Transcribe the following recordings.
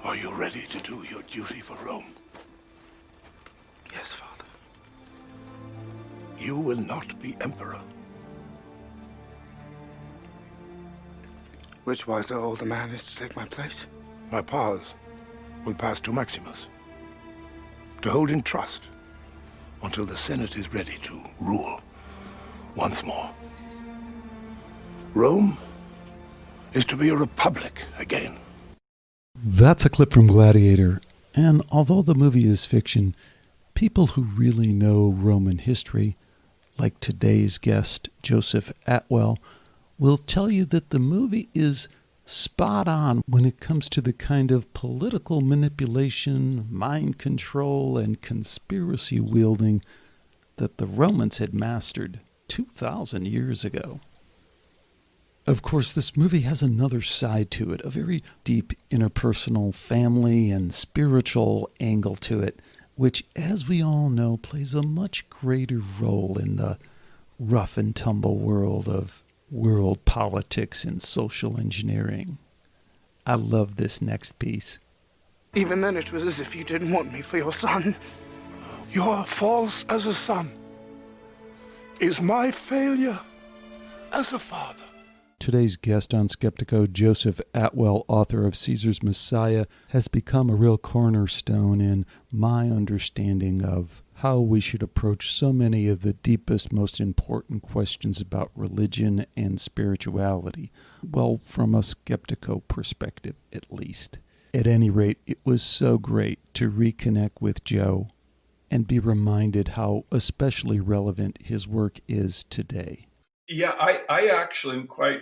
Are you ready to do your duty for Rome? Yes, Father. You will not be emperor. Which wiser older man is to take my place? My powers will pass to Maximus, to hold in trust until the Senate is ready to rule once more. Rome is to be a republic again. That's a clip from Gladiator, and although the movie is fiction, people who really know Roman history, like today's guest, Joseph Atwill, will tell you that the movie is spot on when it comes to the kind of political manipulation, mind control, and conspiracy wielding that the Romans had mastered 2,000 years ago. Of course, this movie has another side to it, a very deep interpersonal family and spiritual angle to it, which, as we all know, plays a much greater role in the rough and tumble world of world politics and social engineering. I love this next piece. Even then it was as if you didn't want me for your son. Your false as a son is my failure as a father. Today's guest on Skeptiko, Joseph Atwill, author of Caesar's Messiah, has become a real cornerstone in my understanding of how we should approach so many of the deepest, most important questions about religion and spirituality. Well, from a Skeptiko perspective, at least. At any rate, it was so great to reconnect with Joe and be reminded how especially relevant his work is today. Yeah, I actually am quite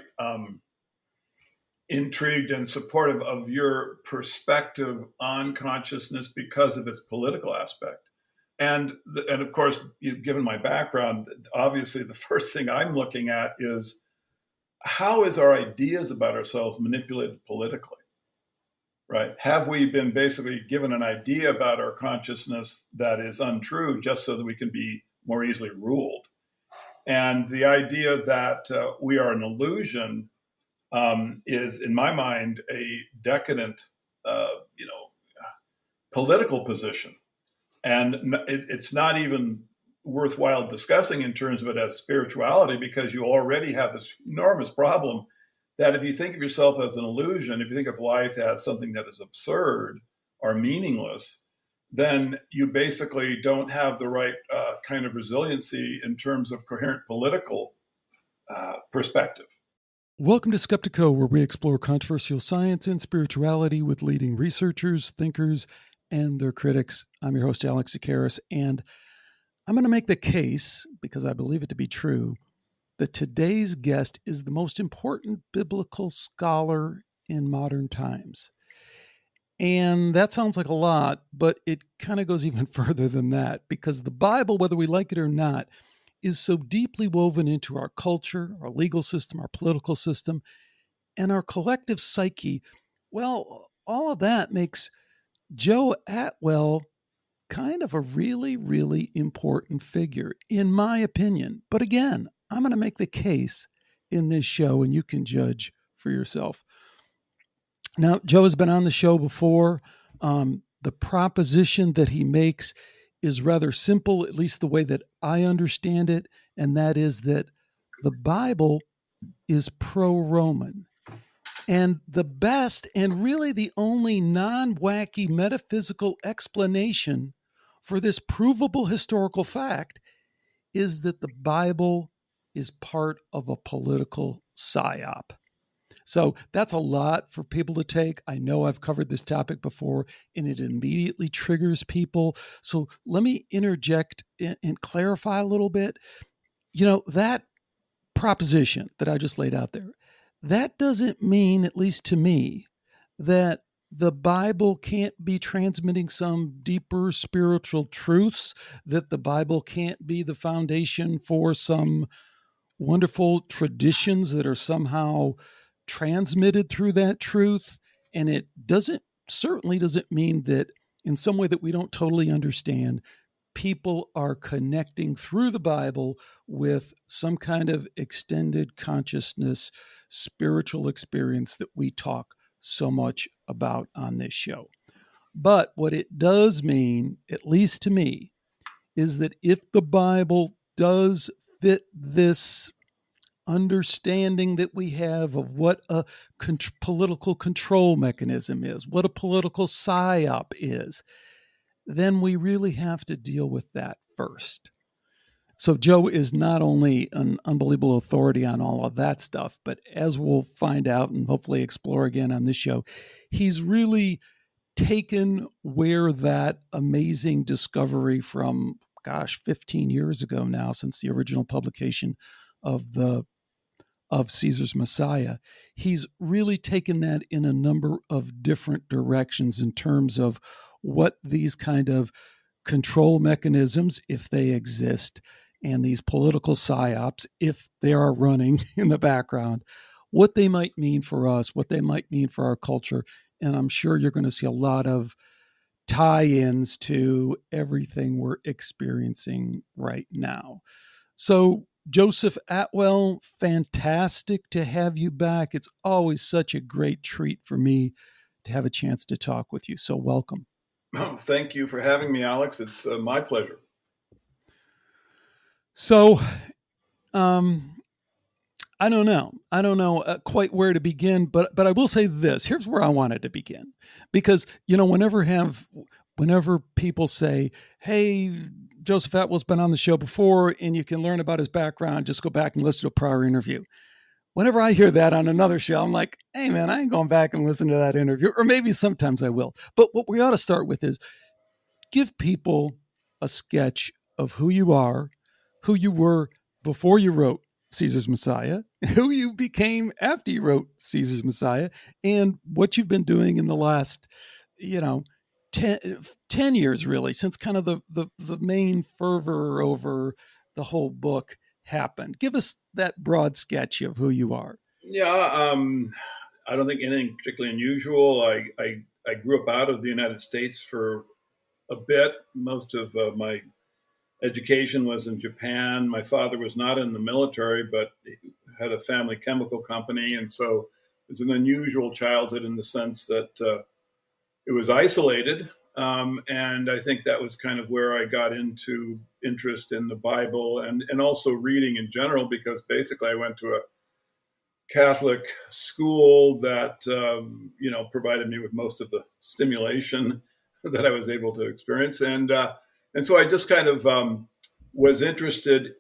intrigued and supportive of your perspective on consciousness because of its political aspect. And of course, given my background, obviously the first thing I'm looking at is how is our ideas about ourselves manipulated politically, right? Have we been basically given an idea about our consciousness that is untrue just so that we can be more easily ruled? And the idea that we are an illusion is, in my mind, a decadent, political position. And it's not even worthwhile discussing in terms of it as spirituality, because you already have this enormous problem that if you think of yourself as an illusion, if you think of life as something that is absurd or meaningless, then you basically don't have the right kind of resiliency in terms of coherent political perspective. Welcome to Skeptiko, where we explore controversial science and spirituality with leading researchers, thinkers, and their critics. I'm your host, Alex Zakaris, and I'm going to make the case, because I believe it to be true, that today's guest is the most important biblical scholar in modern times. And that sounds like a lot, but it kind of goes even further than that, because the Bible, whether we like it or not, is so deeply woven into our culture, our legal system, our political system, and our collective psyche. Well, all of that makes Joe Atwill kind of a really, really important figure, in my opinion. But again, I'm going to make the case in this show, and you can judge for yourself. Now, Joe has been on the show before. The proposition that he makes is rather simple, at least the way that I understand it, and that is that the Bible is pro-Roman. And the best and really the only non-wacky metaphysical explanation for this provable historical fact is that the Bible is part of a political psyop. So that's a lot for people to take. I know I've covered this topic before, and it immediately triggers people. So let me interject and clarify a little bit. That proposition that I just laid out there, that doesn't mean, at least to me, that the Bible can't be transmitting some deeper spiritual truths, that the Bible can't be the foundation for some wonderful traditions that are somehow transmitted through that truth. And it certainly doesn't mean that in some way that we don't totally understand, people are connecting through the Bible with some kind of extended consciousness, spiritual experience that we talk so much about on this show. But what it does mean, at least to me, is that if the Bible does fit this understanding that we have of what a political control mechanism is, what a political psyop is, then we really have to deal with that first. So Joe is not only an unbelievable authority on all of that stuff, but as we'll find out and hopefully explore again on this show, he's really taken where that amazing discovery from, 15 years ago now, since the original publication of Caesar's Messiah, he's really taken that in a number of different directions in terms of what these kind of control mechanisms, if they exist, and these political psyops, if they are running in the background, what they might mean for us, what they might mean for our culture. And I'm sure you're going to see a lot of tie-ins to everything we're experiencing right now. So Joseph Atwill, fantastic to have you back. It's always such a great treat for me to have a chance to talk with you. So welcome. Oh, thank you for having me, Alex. It's my pleasure. So, I don't know quite where to begin, but I will say this. Here's where I wanted to begin, because whenever people say, "Hey, Joseph Atwill's been on the show before, and you can learn about his background, just go back and listen to a prior interview." Whenever I hear that on another show, I'm like, "Hey, man, I ain't going back and listen to that interview," or maybe sometimes I will. But what we ought to start with is give people a sketch of who you are, who you were before you wrote Caesar's Messiah, who you became after you wrote Caesar's Messiah, and what you've been doing in the last, 10 years, really, since kind of the main fervor over the whole book happened. Give us that broad sketch of who you are. Yeah, I don't think anything particularly unusual. I grew up out of the United States for a bit. Most of my education was in Japan. My father was not in the military, but he had a family chemical company. And so it was an unusual childhood in the sense that it was isolated. And I think that was kind of where I got into interest in the Bible and also reading in general, because basically I went to a Catholic school that, provided me with most of the stimulation that I was able to experience. And so I just kind of was interested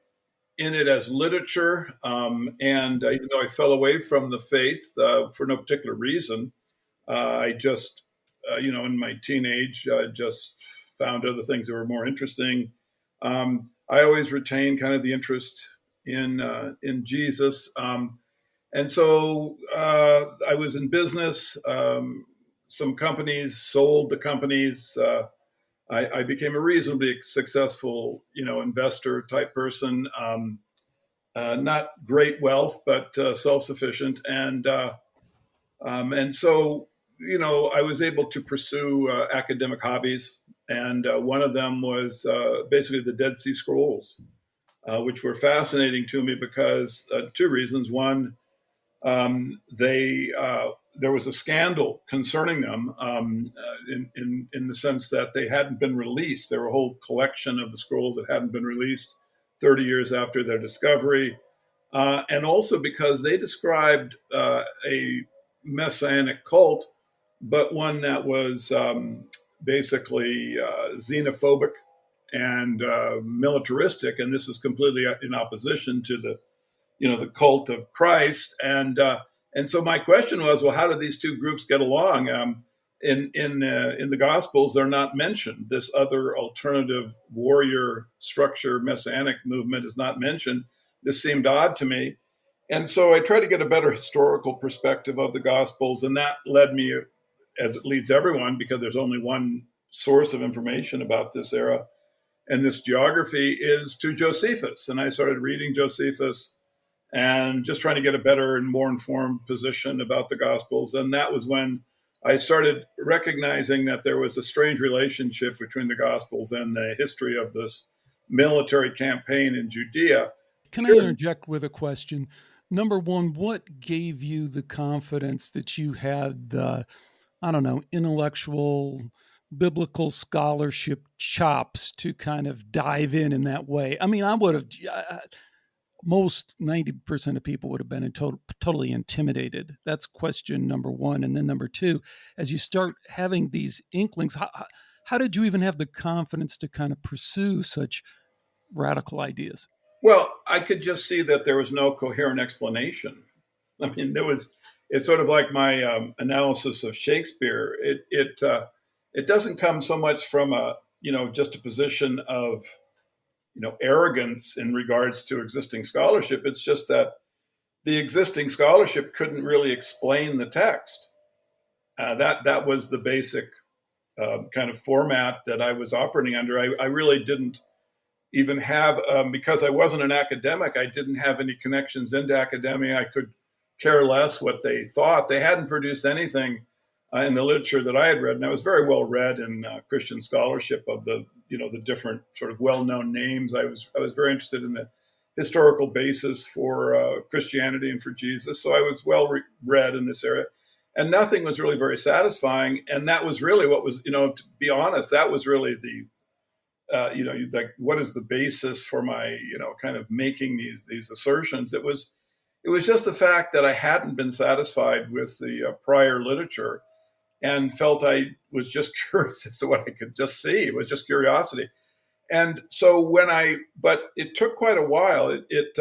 in it as literature. And even though I fell away from the faith for no particular reason, I just, in my teenage, just found other things that were more interesting. I always retained kind of the interest in Jesus. And so I was in business. Some companies sold the companies. I became a reasonably successful, investor type person. Not great wealth, but self-sufficient. And so, I was able to pursue academic hobbies. And one of them was basically the Dead Sea Scrolls, which were fascinating to me because two reasons. One, there was a scandal concerning them in the sense that they hadn't been released. There were a whole collection of the scrolls that hadn't been released 30 years after their discovery. And also because they described a messianic cult, but one that was basically xenophobic and militaristic. And this is completely in opposition to the cult of Christ. And so my question was, well, how do these two groups get along? In the Gospels, they're not mentioned. This other alternative warrior structure, messianic movement is not mentioned. This seemed odd to me. And so I tried to get a better historical perspective of the Gospels. And that led me, as it leads everyone, because there's only one source of information about this era and this geography, is to Josephus. And I started reading Josephus and just trying to get a better and more informed position about the Gospels. And that was when I started recognizing that there was a strange relationship between the Gospels and the history of this military campaign in Judea. Can I interject with a question? Number one, what gave you the confidence that you had the, I don't know, intellectual, biblical scholarship chops to kind of dive in that way? I mean, I would have, most 90% of people would have been totally intimidated. That's question number one. And then number two, as you start having these inklings, how did you even have the confidence to kind of pursue such radical ideas? Well, I could just see that there was no coherent explanation. I mean, it's sort of like my analysis of Shakespeare. It doesn't come so much from just a position of, arrogance in regards to existing scholarship. It's just that the existing scholarship couldn't really explain the text. That was the basic kind of format that I was operating under. I really didn't even have, because I wasn't an academic, I didn't have any connections into academia. I could care less what they thought. They hadn't produced anything in the literature that I had read, and I was very well read in Christian scholarship of the different sort of well-known names. I was very interested in the historical basis for Christianity and for Jesus, so I was well read in this area, and nothing was really very satisfying. And that was really what was, to be honest, that was really the like, what is the basis for my, kind of making these assertions? It was just the fact that I hadn't been satisfied with the prior literature, and felt I was just curious as to what I could just see. It was just curiosity. And so but it took quite a while. It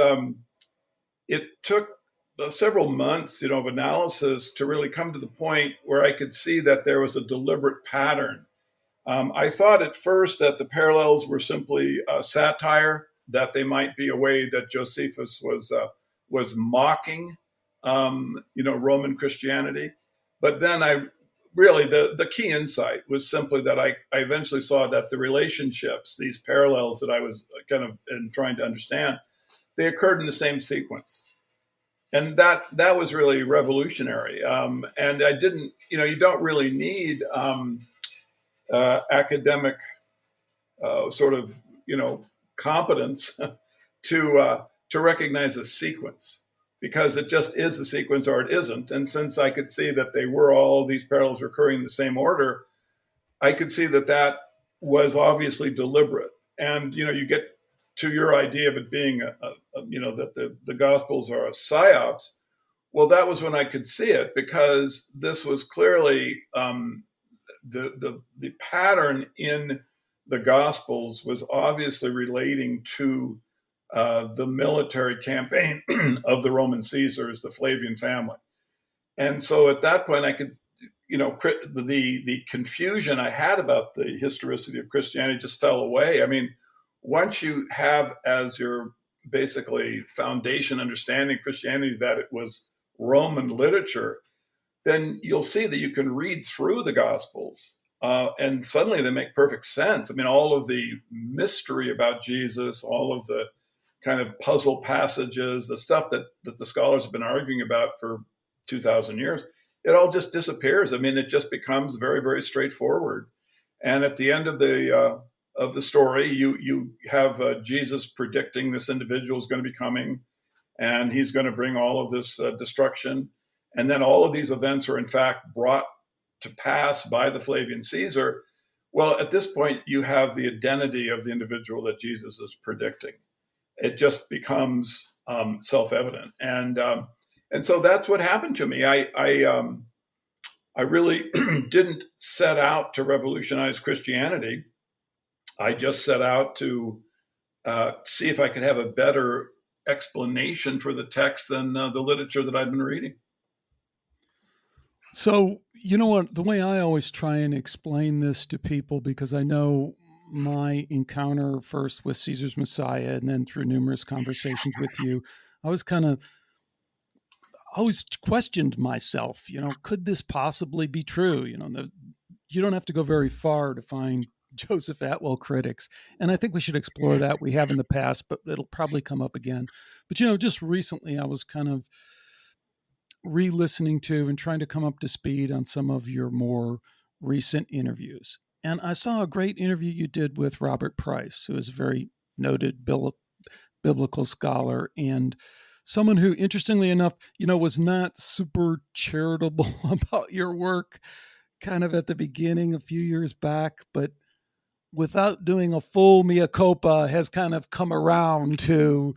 took several months, of analysis to really come to the point where I could see that there was a deliberate pattern. I thought at first that the parallels were simply satire, that they might be a way that Josephus was mocking, Roman Christianity. But then the key insight was simply that I eventually saw that the relationships, these parallels that I was kind of trying to understand, they occurred in the same sequence. And that was really revolutionary. And I didn't, you don't really need academic sort of competence to recognize a sequence, because it just is a sequence or it isn't. And since I could see that all these parallels recurring in the same order, I could see that was obviously deliberate. And you get to your idea of it being that the Gospels are a psyops. Well, that was when I could see it, because this was clearly the pattern in the Gospels was obviously relating to the military campaign of the Roman Caesars, the Flavian family. And so at that point, I could, the confusion I had about the historicity of Christianity just fell away. I mean, once you have as your basically foundation understanding Christianity that it was Roman literature, then you'll see that you can read through the Gospels and suddenly they make perfect sense. I mean, all of the mystery about Jesus, all of the kind of puzzle passages, the stuff that the scholars have been arguing about for 2,000 years, it all just disappears. I mean, it just becomes very, very straightforward. And at the end of the story, you have Jesus predicting this individual is going to be coming, and he's going to bring all of this destruction. And then all of these events are in fact brought to pass by the Flavian Caesar. Well, at this point, you have the identity of the individual that Jesus is predicting. It just becomes self-evident, and so that's what happened to me. I really didn't set out to revolutionize Christianity. I just set out to see if I could have a better explanation for the text than the literature that I'd been reading. So, you know what, the way I always try and explain this to people, because I know my encounter first with Caesar's Messiah and then through numerous conversations with you, I was kind of always questioned myself, could this possibly be true? You don't have to go very far to find Joseph Atwill critics. And I think we should explore that. We have in the past, but it'll probably come up again. But, just recently I was kind of re-listening to and trying to come up to speed on some of your more recent interviews. And I saw a great interview you did with Robert Price, who is a very noted biblical scholar. And someone who, interestingly enough, was not super charitable about your work kind of at the beginning a few years back, but without doing a full mea culpa has kind of come around to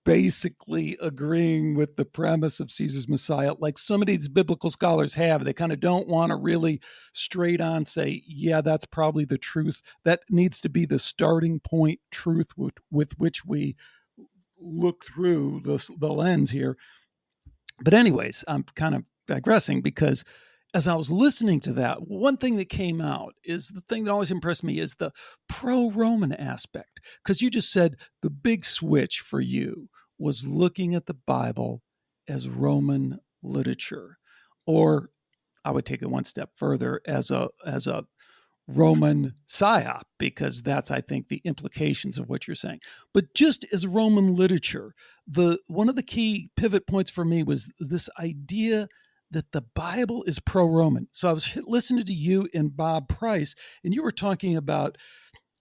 basically agreeing with the premise of Caesar's Messiah, like some of these biblical scholars have. They kind of don't want to really straight on say, yeah, that's probably the truth. That needs to be the starting point truth with which we look through the lens here. But anyways, I'm kind of digressing because as I was listening to that, one thing that came out is the thing that always impressed me is the pro-Roman aspect. Because you just said the big switch for you was looking at the Bible as Roman literature, or I would take it one step further as a Roman psyop, because that's, I think, the implications of what you're saying. But just as Roman literature, one of the key pivot points for me was this idea that the Bible is pro-Roman. So I was listening to you and Bob Price, and you were talking about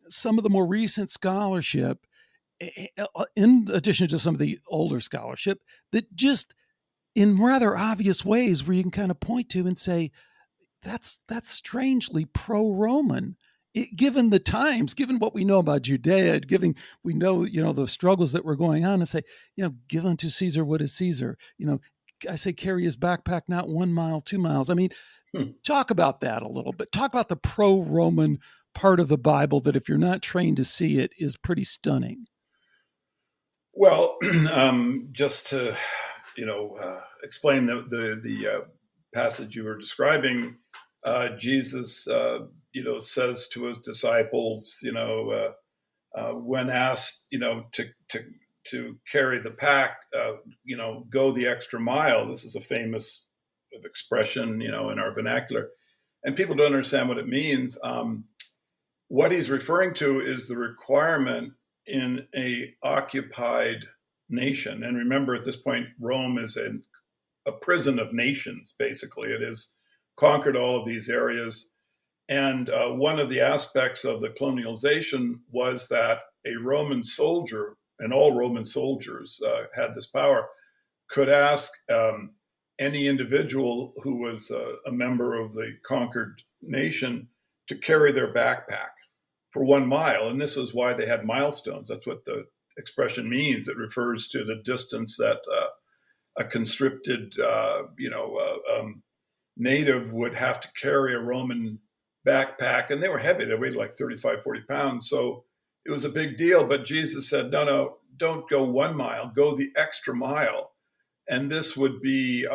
some of the more recent scholarship, in addition to some of the older scholarship, that just in rather obvious ways where you can kind of point to and say, that's strangely pro-Roman. Given the times, given what we know about Judea, given we know, the struggles that were going on, and say, give unto Caesar what is Caesar. I say carry his backpack not 1 mile, 2 miles. I mean, talk about that a little bit. Talk about the pro-Roman part of the Bible that, if you're not trained to see it, is pretty stunning. Well, just to explain the passage you were describing, Jesus says to his disciples, when asked to carry the pack, go the extra mile. This is a famous expression, in our vernacular, and people don't understand what it means. What he's referring to is the requirement in a occupied nation. And remember, at this point, Rome is a prison of nations, basically. It has conquered all of these areas. And one of the aspects of the colonialization was that a Roman soldier, and all Roman soldiers had this power, could ask any individual who was a member of the conquered nation to carry their backpack for 1 mile. And this is why they had milestones. That's what the expression means. It refers to the distance that a conscripted native would have to carry a Roman backpack. And they were heavy. They weighed like 35, 40 pounds. So it was a big deal. But Jesus said, no, don't go 1 mile, go the extra mile. And this would be,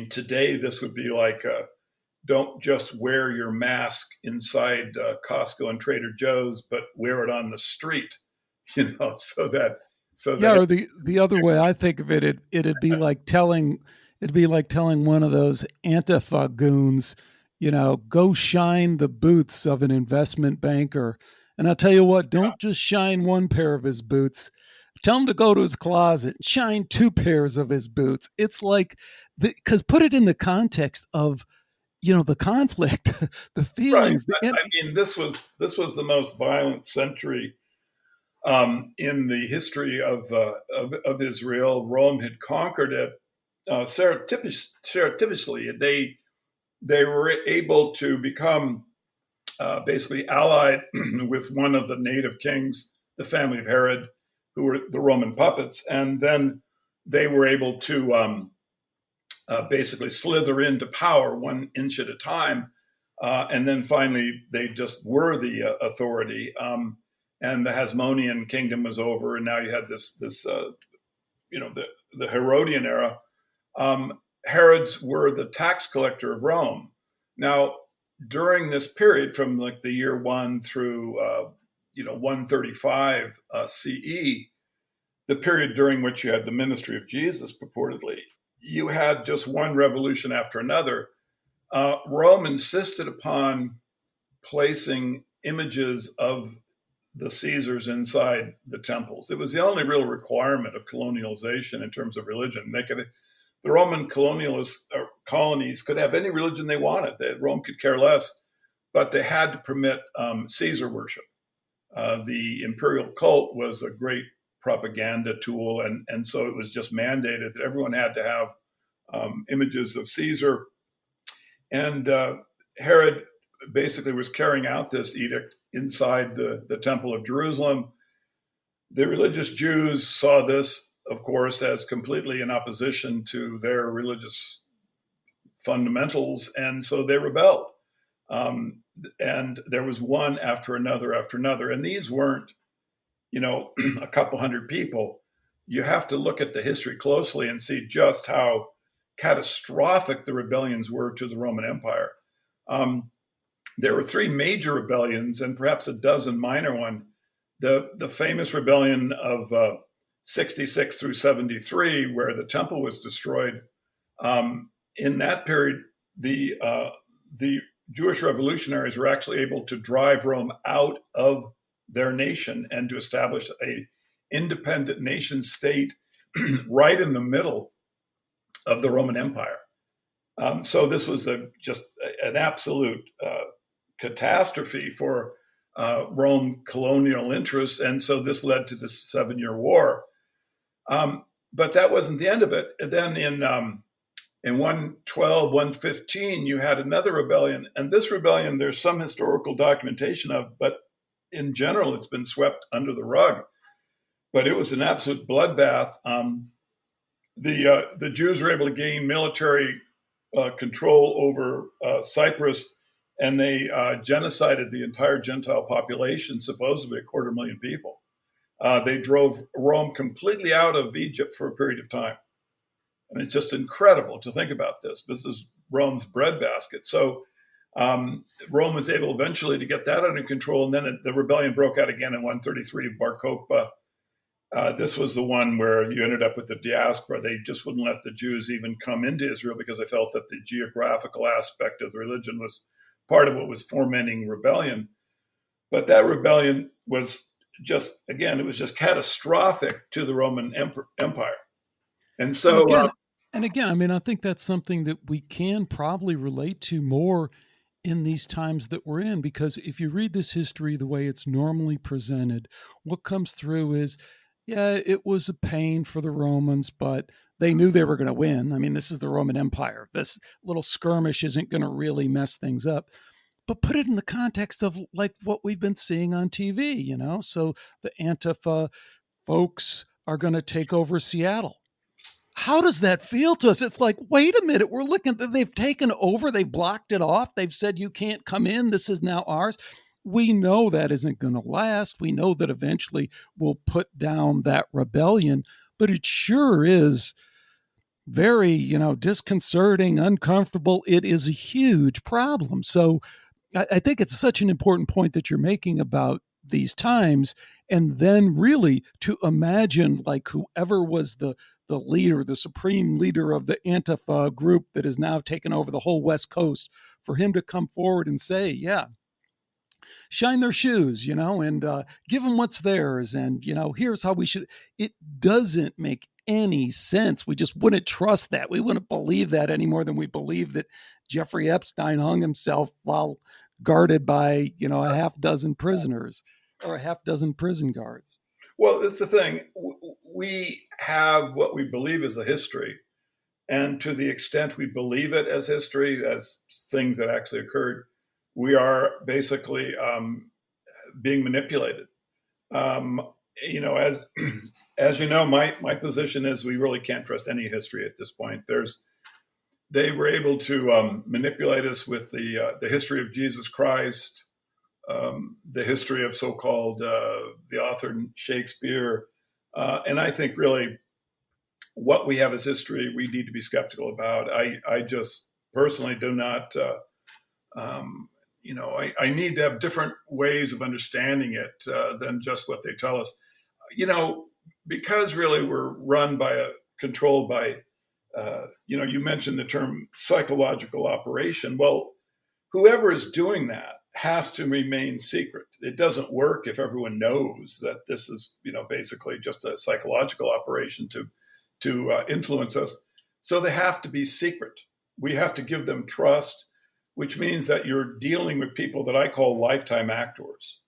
today this would be like, don't just wear your mask inside Costco and Trader Joe's, but wear it on the street, so that. Or the other way I think of it, it'd be like telling one of those Antifa goons, go shine the boots of an investment banker. And I'll tell you what, don't just shine one pair of his boots. Tell him to go to his closet, shine 2 pairs of his boots. It's like, because put it in the context of, the conflict, the feelings. Right. This was the most violent century in the history of Israel. Rome had conquered it surreptitiously. They were able to become basically allied with one of the native kings, the family of Herod, who were the Roman puppets, and then they were able to basically slither into power 1 inch at a time. And then finally, they just were the authority. And the Hasmonean kingdom was over. And now you had the Herodian era. Herods were the tax collector of Rome. Now, during this period from like the year 1 through, 135 CE, the period during which you had the ministry of Jesus purportedly, you had just one revolution after another. Rome insisted upon placing images of the Caesars inside the temples. It was the only real requirement of colonialization in terms of religion. The Roman colonies could have any religion they wanted. Rome could care less, but they had to permit Caesar worship. The imperial cult was a great propaganda tool. And so it was just mandated that everyone had to have images of Caesar. And Herod basically was carrying out this edict inside the Temple of Jerusalem. The religious Jews saw this, of course, as completely in opposition to their religious fundamentals, and so they rebelled. And there was one after another after another. And these weren't, a couple hundred people. You have to look at the history closely and see just how catastrophic the rebellions were to the Roman Empire. There were three major rebellions and perhaps a dozen minor ones. The famous rebellion of 66 through 73, where the temple was destroyed. In that period, the Jewish revolutionaries were actually able to drive Rome out of their nation and to establish a independent nation state right in the middle of the Roman Empire. So this was just an absolute catastrophe for Rome colonial interests. And so this led to the 7-Year War. But that wasn't the end of it. And then in 112, 115, you had another rebellion. And this rebellion, there's some historical documentation of, but in general, it's been swept under the rug. But it was an absolute bloodbath. The Jews were able to gain military control over Cyprus, and they genocided the entire Gentile population, supposedly 250,000 people. They drove Rome completely out of Egypt for a period of time. I mean, it's just incredible to think about this. This is Rome's breadbasket. So Rome was able eventually to get that under control. And then the rebellion broke out again in 133, Bar Kokhba. This was the one where you ended up with the diaspora. They just wouldn't let the Jews even come into Israel because they felt that the geographical aspect of the religion was part of what was fomenting rebellion. But that rebellion was just, again, it was just catastrophic to the Roman Empire. And so... And again, I mean, I think that's something that we can probably relate to more in these times that we're in, because if you read this history the way it's normally presented, what comes through is, yeah, it was a pain for the Romans, but they knew they were going to win. I mean, this is the Roman Empire. This little skirmish isn't going to really mess things up. But put it in the context of like what we've been seeing on TV, So the Antifa folks are going to take over Seattle. How does that feel to us? It's like, wait a minute, we're looking, they've taken over, they've blocked it off, they've said you can't come in, this is now ours. We know that isn't going to last. We know that eventually we'll put down that rebellion, but it sure is very, disconcerting, uncomfortable. It is a huge problem. So I think it's such an important point that you're making about these times. And then really to imagine like whoever was the leader, the supreme leader of the Antifa group that has now taken over the whole West Coast, for him to come forward and say, yeah, shine their shoes, and give them what's theirs. And, here's how we should. It doesn't make any sense. We just wouldn't trust that. We wouldn't believe that any more than we believe that Jeffrey Epstein hung himself while guarded by, a half dozen prisoners or a half dozen prison guards. Well, it's the thing. We have what we believe is a history. And to the extent we believe it as history, as things that actually occurred, we are basically being manipulated. As you know, my position is we really can't trust any history at this point. They were able to manipulate us with the history of Jesus Christ, the history of so-called the author Shakespeare, and I think really what we have as history we need to be skeptical about. I just personally do not. I need to have different ways of understanding it than just what they tell us. Because really we're controlled by. You mentioned the term psychological operation. Well, whoever is doing that has to remain secret. It doesn't work if everyone knows that this is, basically just a psychological operation to influence us. So they have to be secret. We have to give them trust, which means that you're dealing with people that I call lifetime actors.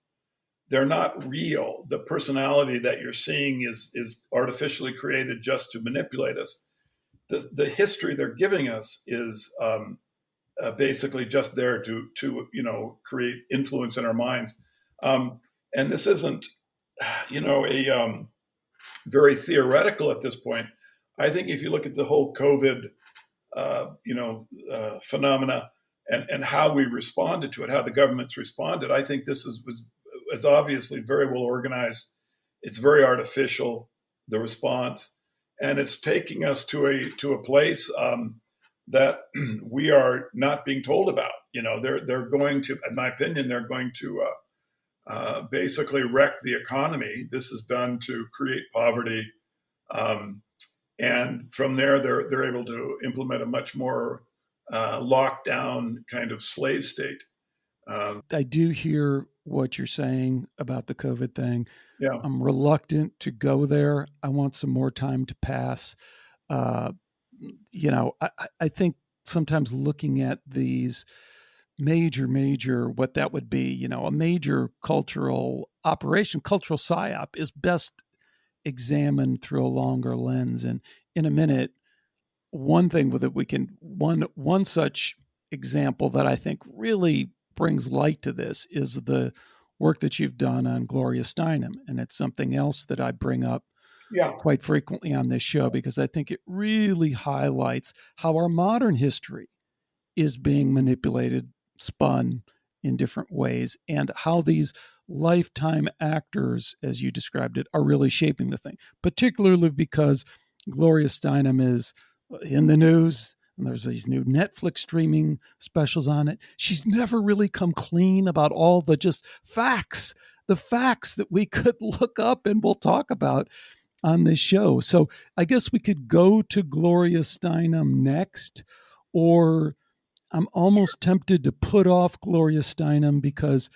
they're not real. The personality that you're seeing is artificially created just to manipulate us. The history they're giving us is basically just there to create influence in our minds. And this isn't a very theoretical at this point. I think if you look at the whole COVID phenomena and how we responded to it, how the governments responded, I think this was obviously very well organized. It's very artificial, the response, and it's taking us to a place that we are not being told about. They're going to, in my opinion, they're going to basically wreck the economy. This is done to create poverty, and from there, they're able to implement a much more lockdown kind of slave state. I do hear what you're saying about the COVID thing. Yeah. I'm reluctant to go there. I want some more time to pass. I think sometimes looking at these major, what that would be, a major cultural operation, cultural psyop, is best examined through a longer lens. And in a minute, one thing with it, one such example that I think really brings light to this is the work that you've done on Gloria Steinem. And it's something else that I bring up quite frequently on this show, because I think it really highlights how our modern history is being manipulated, spun in different ways, and how these lifetime actors, as you described it, are really shaping the thing, particularly because Gloria Steinem is in the news, and there's these new Netflix streaming specials on it. She's never really come clean about all the just facts, the facts that we could look up and we'll talk about on this show. So I guess we could go to Gloria Steinem next, or I'm almost tempted to put off Gloria Steinem because,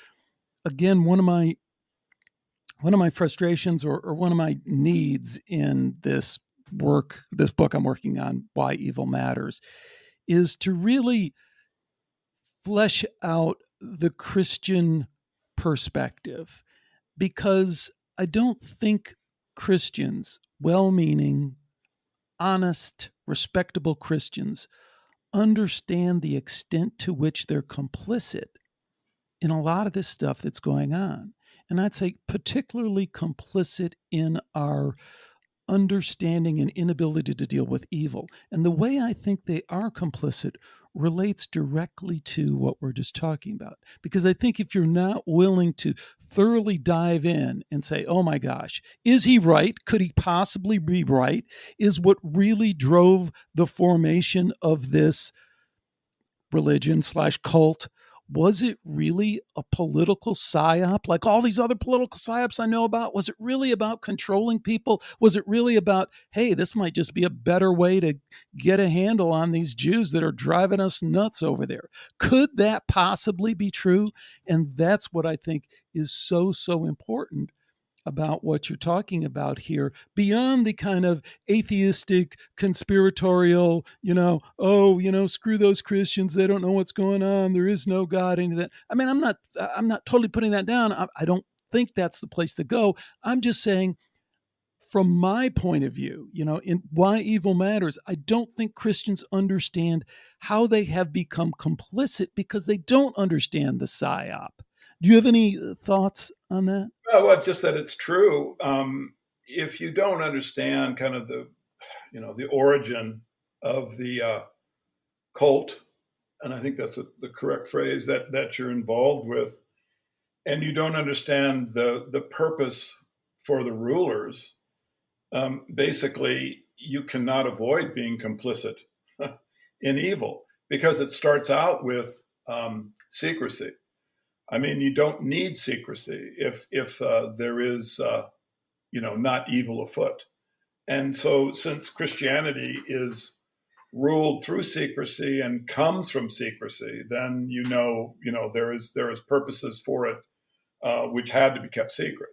again, one of my frustrations or one of my needs in this book I'm working on, Why Evil Matters, is to really flesh out the Christian perspective, because I don't think Christians, well-meaning, honest, respectable Christians, understand the extent to which they're complicit in a lot of this stuff that's going on. And I'd say particularly complicit in our understanding and inability to deal with evil. And the way I think they are complicit relates directly to what we're just talking about. Because I think if you're not willing to thoroughly dive in and say, oh my gosh, is he right? Could he possibly be right? Is what really drove the formation of this religion/cult, was it really a political psyop like all these other political psyops I know about? Was it really about controlling people? Was it really about, hey, this might just be a better way to get a handle on these Jews that are driving us nuts over there? Could that possibly be true? And that's what I think is so important about what you're talking about here, beyond the kind of atheistic, conspiratorial, screw those Christians, they don't know what's going on, there is no God, any of that. I mean, I'm not totally putting that down. I don't think that's the place to go. I'm just saying, from my point of view, in Why Evil Matters, I don't think Christians understand how they have become complicit because they don't understand the psyop. Do you have any thoughts on that? Well, just that it's true. If you don't understand kind of the origin of the cult, and I think that's the correct phrase that you're involved with, and you don't understand the purpose for the rulers, basically you cannot avoid being complicit in evil, because it starts out with secrecy. I mean, you don't need secrecy if there is, not evil afoot. And so, since Christianity is ruled through secrecy and comes from secrecy, then there is purposes for it which had to be kept secret.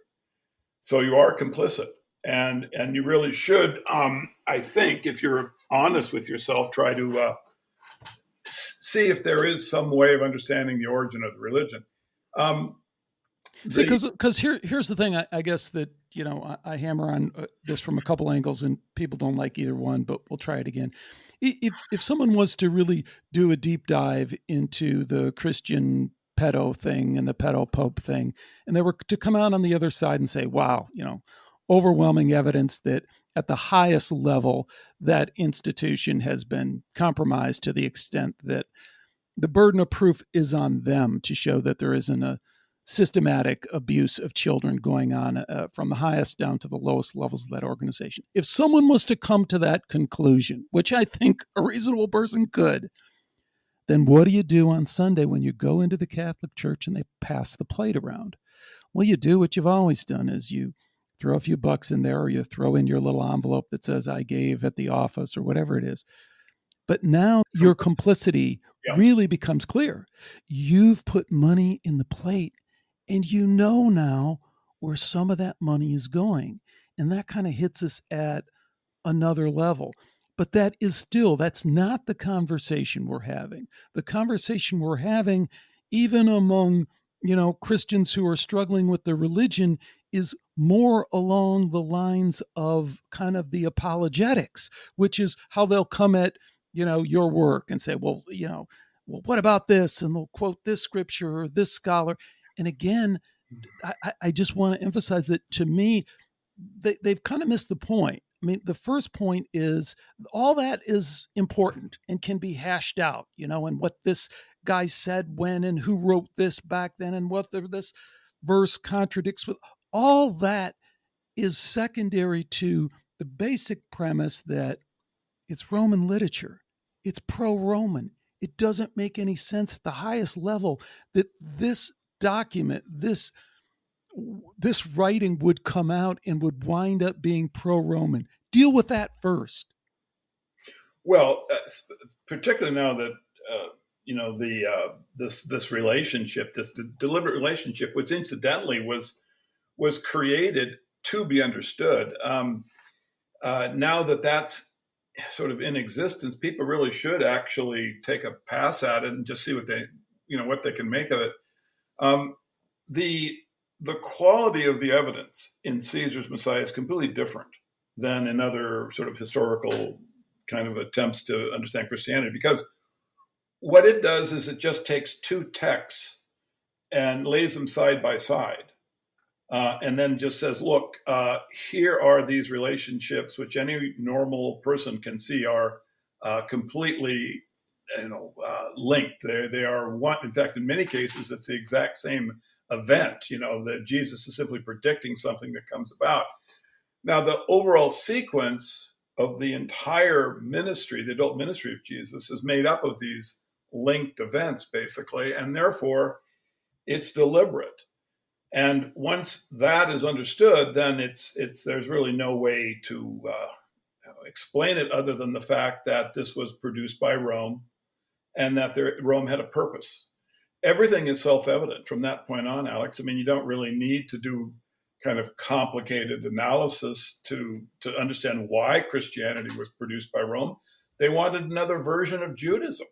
So you are complicit, and you really should, I think, if you're honest with yourself, try to see if there is some way of understanding the origin of the religion. See, because here's the thing. I guess that I hammer on this from a couple angles, and people don't like either one. But we'll try it again. If someone was to really do a deep dive into the Christian pedo thing and the pedo pope thing, and they were to come out on the other side and say, "Wow, overwhelming evidence that at the highest level that institution has been compromised to the extent that the burden of proof is on them to show that there isn't a systematic abuse of children going on from the highest down to the lowest levels of that organization." If someone was to come to that conclusion, which I think a reasonable person could, then what do you do on Sunday when you go into the Catholic Church and they pass the plate around? Well, you do what you've always done, is you throw a few bucks in there, or you throw in your little envelope that says "I gave" at the office or whatever it is. But now your complicity really becomes clear. You've put money in the plate, and you know now where some of that money is going. And that kind of hits us at another level. But that's not the conversation we're having. The conversation we're having, even among, Christians who are struggling with their religion, is more along the lines of kind of the apologetics, which is how they'll come at, your work and say, well, what about this? And they'll quote this scripture or this scholar. And again, I just want to emphasize that, to me, they've kind of missed the point. I mean, the first point is all that is important and can be hashed out, and what this guy said when, and who wrote this back then, and what this verse contradicts with. All that is secondary to the basic premise that it's Roman literature. It's pro-Roman. It doesn't make any sense at the highest level that this document, this writing would come out and would wind up being pro-Roman. Deal with that first. Well, particularly now that this relationship, this deliberate relationship, which incidentally was created to be understood. Now that that's sort of in existence, people really should actually take a pass at it and just see what they can make of it. The quality of the evidence in Caesar's Messiah is completely different than in other sort of historical kind of attempts to understand Christianity, because what it does is it just takes two texts and lays them side by side, and then just says, look, here are these relationships which any normal person can see are completely linked. They are one. In fact, in many cases, it's the exact same event, that Jesus is simply predicting something that comes about. Now, the overall sequence of the entire ministry, the adult ministry of Jesus, is made up of these linked events, basically, and therefore it's deliberate. And once that is understood, then there's really no way to explain it other than the fact that this was produced by Rome, and that Rome had a purpose. Everything is self-evident from that point on, Alex. I mean, you don't really need to do kind of complicated analysis to understand why Christianity was produced by Rome. They wanted another version of Judaism.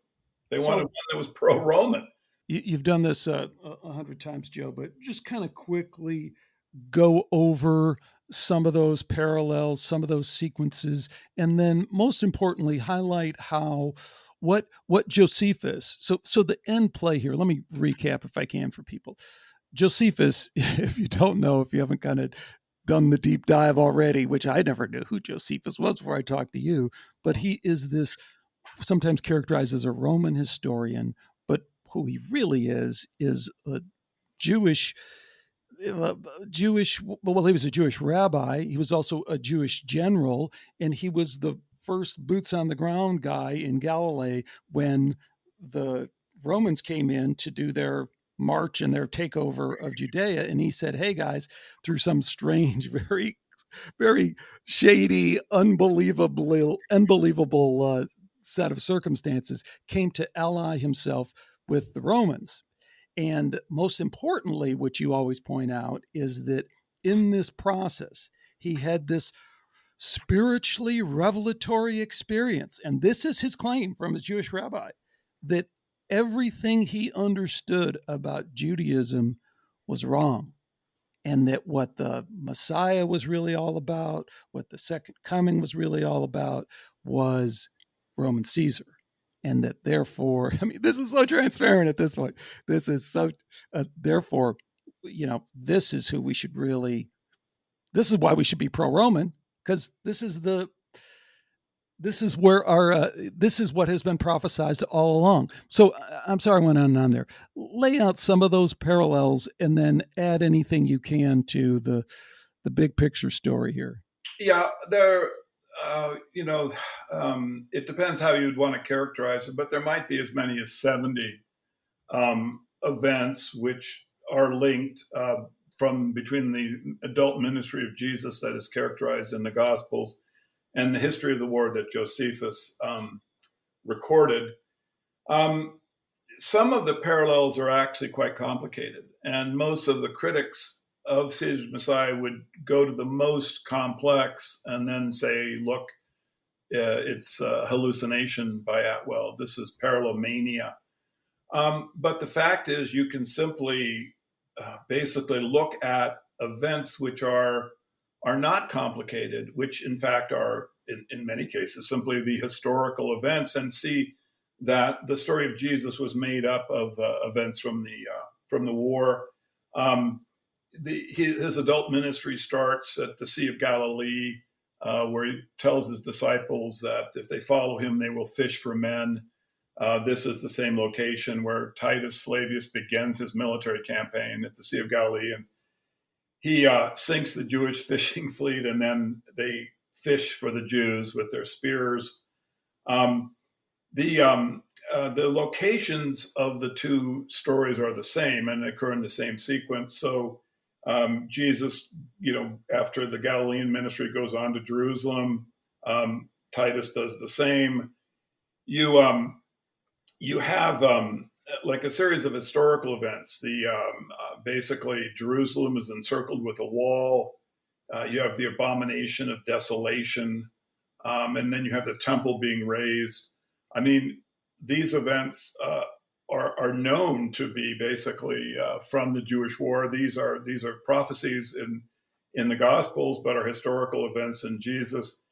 They wanted one that was pro-Roman. You've done this 100 times, Joe, but just kind of quickly go over some of those parallels, some of those sequences, and then most importantly, highlight how what Josephus. So the end play here. Let me recap if I can for people. Josephus, if you don't know, if you haven't kind of done the deep dive already, which I never knew who Josephus was before I talked to you, but he is this sometimes characterized as a Roman historian, but who he really is a Jewish, he was a Jewish rabbi. He was also a Jewish general, and he was the first boots on the ground guy in Galilee when the Romans came in to do their march and their takeover of Judea. And he said, hey guys, through some strange, very, very shady, unbelievable set of circumstances, came to ally himself with the Romans. And most importantly, what you always point out is that in this process, he had this spiritually revelatory experience. And this is his claim from his Jewish rabbi, that everything he understood about Judaism was wrong. and that what the Messiah was really all about, what the second coming was really all about, was Roman Caesar. And that therefore, I mean, this is so transparent at this point. This is so, therefore, this is who we should really, this is why we should be pro-Roman, because this is where this is what has been prophesized all along. So I'm sorry I went on and on there. Lay out some of those parallels and then add anything you can to the big picture story here. Yeah, it depends how you'd want to characterize it, but there might be as many as 70 events which are linked from between the adult ministry of Jesus that is characterized in the Gospels and the history of the war that Josephus recorded. Some of the parallels are actually quite complicated, and most of the critics of Caesar's Messiah would go to the most complex and then say, look, it's a hallucination by Atwill. This is parallelomania. But the fact is, you can simply basically look at events which are not complicated, which in fact are in many cases simply the historical events, and see that the story of Jesus was made up of events from the war. His adult ministry starts at the Sea of Galilee, where he tells his disciples that if they follow him, they will fish for men. This is the same location where Titus Flavius begins his military campaign at the Sea of Galilee, and he sinks the Jewish fishing fleet, and then they fish for the Jews with their spears. The locations of the two stories are the same and occur in the same sequence. So Jesus, after the Galilean ministry, goes on to Jerusalem. Titus does the same. You have like a series of historical events. Basically Jerusalem is encircled with a wall. You have the abomination of desolation, and then you have the temple being razed. I mean, these events are known to be basically from the Jewish war. These are prophecies in the Gospels, but are historical events in Jesus.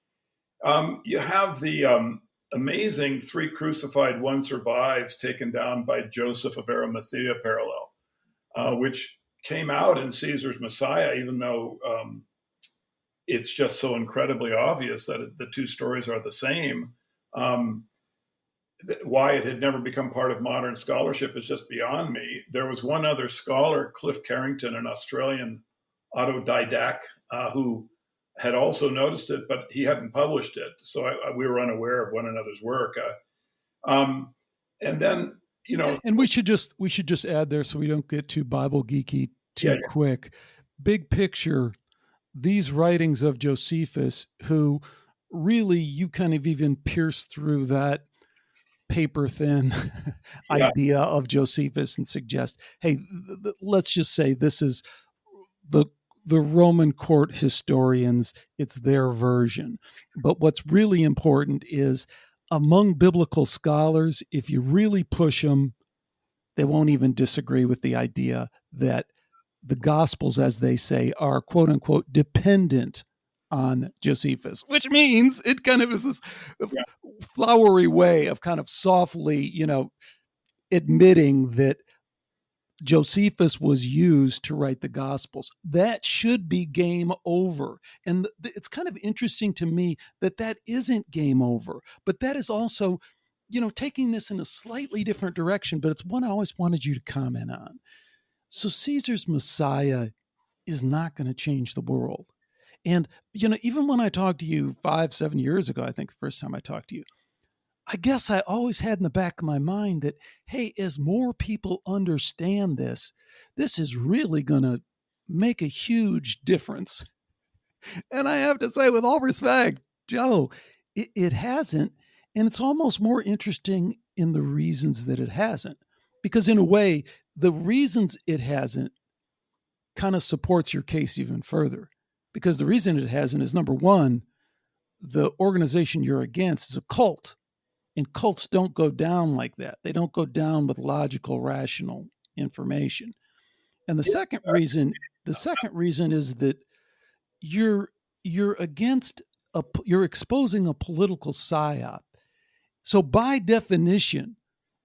You have the amazing 3 crucified, 1 survives, taken down by Joseph of Arimathea parallel, which came out in Caesar's Messiah, even though it's just so incredibly obvious that the two stories are the same. Why it had never become part of modern scholarship is just beyond me. There was one other scholar, Cliff Carrington, an Australian autodidact, who had also noticed it, but he hadn't published it. So we were unaware of one another's work. And then, and we should just add there, so we don't get too Bible geeky too quick. Big picture, these writings of Josephus, who really you kind of even pierce through that paper thin idea of Josephus and suggest, hey, let's just say this is the Roman court historians, it's their version. But what's really important is among biblical scholars, if you really push them, they won't even disagree with the idea that the Gospels, as they say, are quote unquote dependent on Josephus, which means it kind of is this flowery way of kind of softly, admitting that Josephus was used to write the Gospels. That should be game over. And it's kind of interesting to me that isn't game over, but that is also, taking this in a slightly different direction, but it's one I always wanted you to comment on. So Caesar's Messiah is not going to change the world. And, even when I talked to you 5-7 years ago, I think the first time I talked to you, I guess I always had in the back of my mind that, hey, as more people understand this is really going to make a huge difference. And I have to say, with all respect, Joe, it hasn't. And it's almost more interesting in the reasons that it hasn't. Because in a way, the reasons it hasn't kind of supports your case even further. Because the reason it hasn't is, number one, the organization you're against is a cult. And cults don't go down like that. They don't go down with logical, rational information. And the second reason The second reason is that you're against you're exposing a political psyop. So by definition,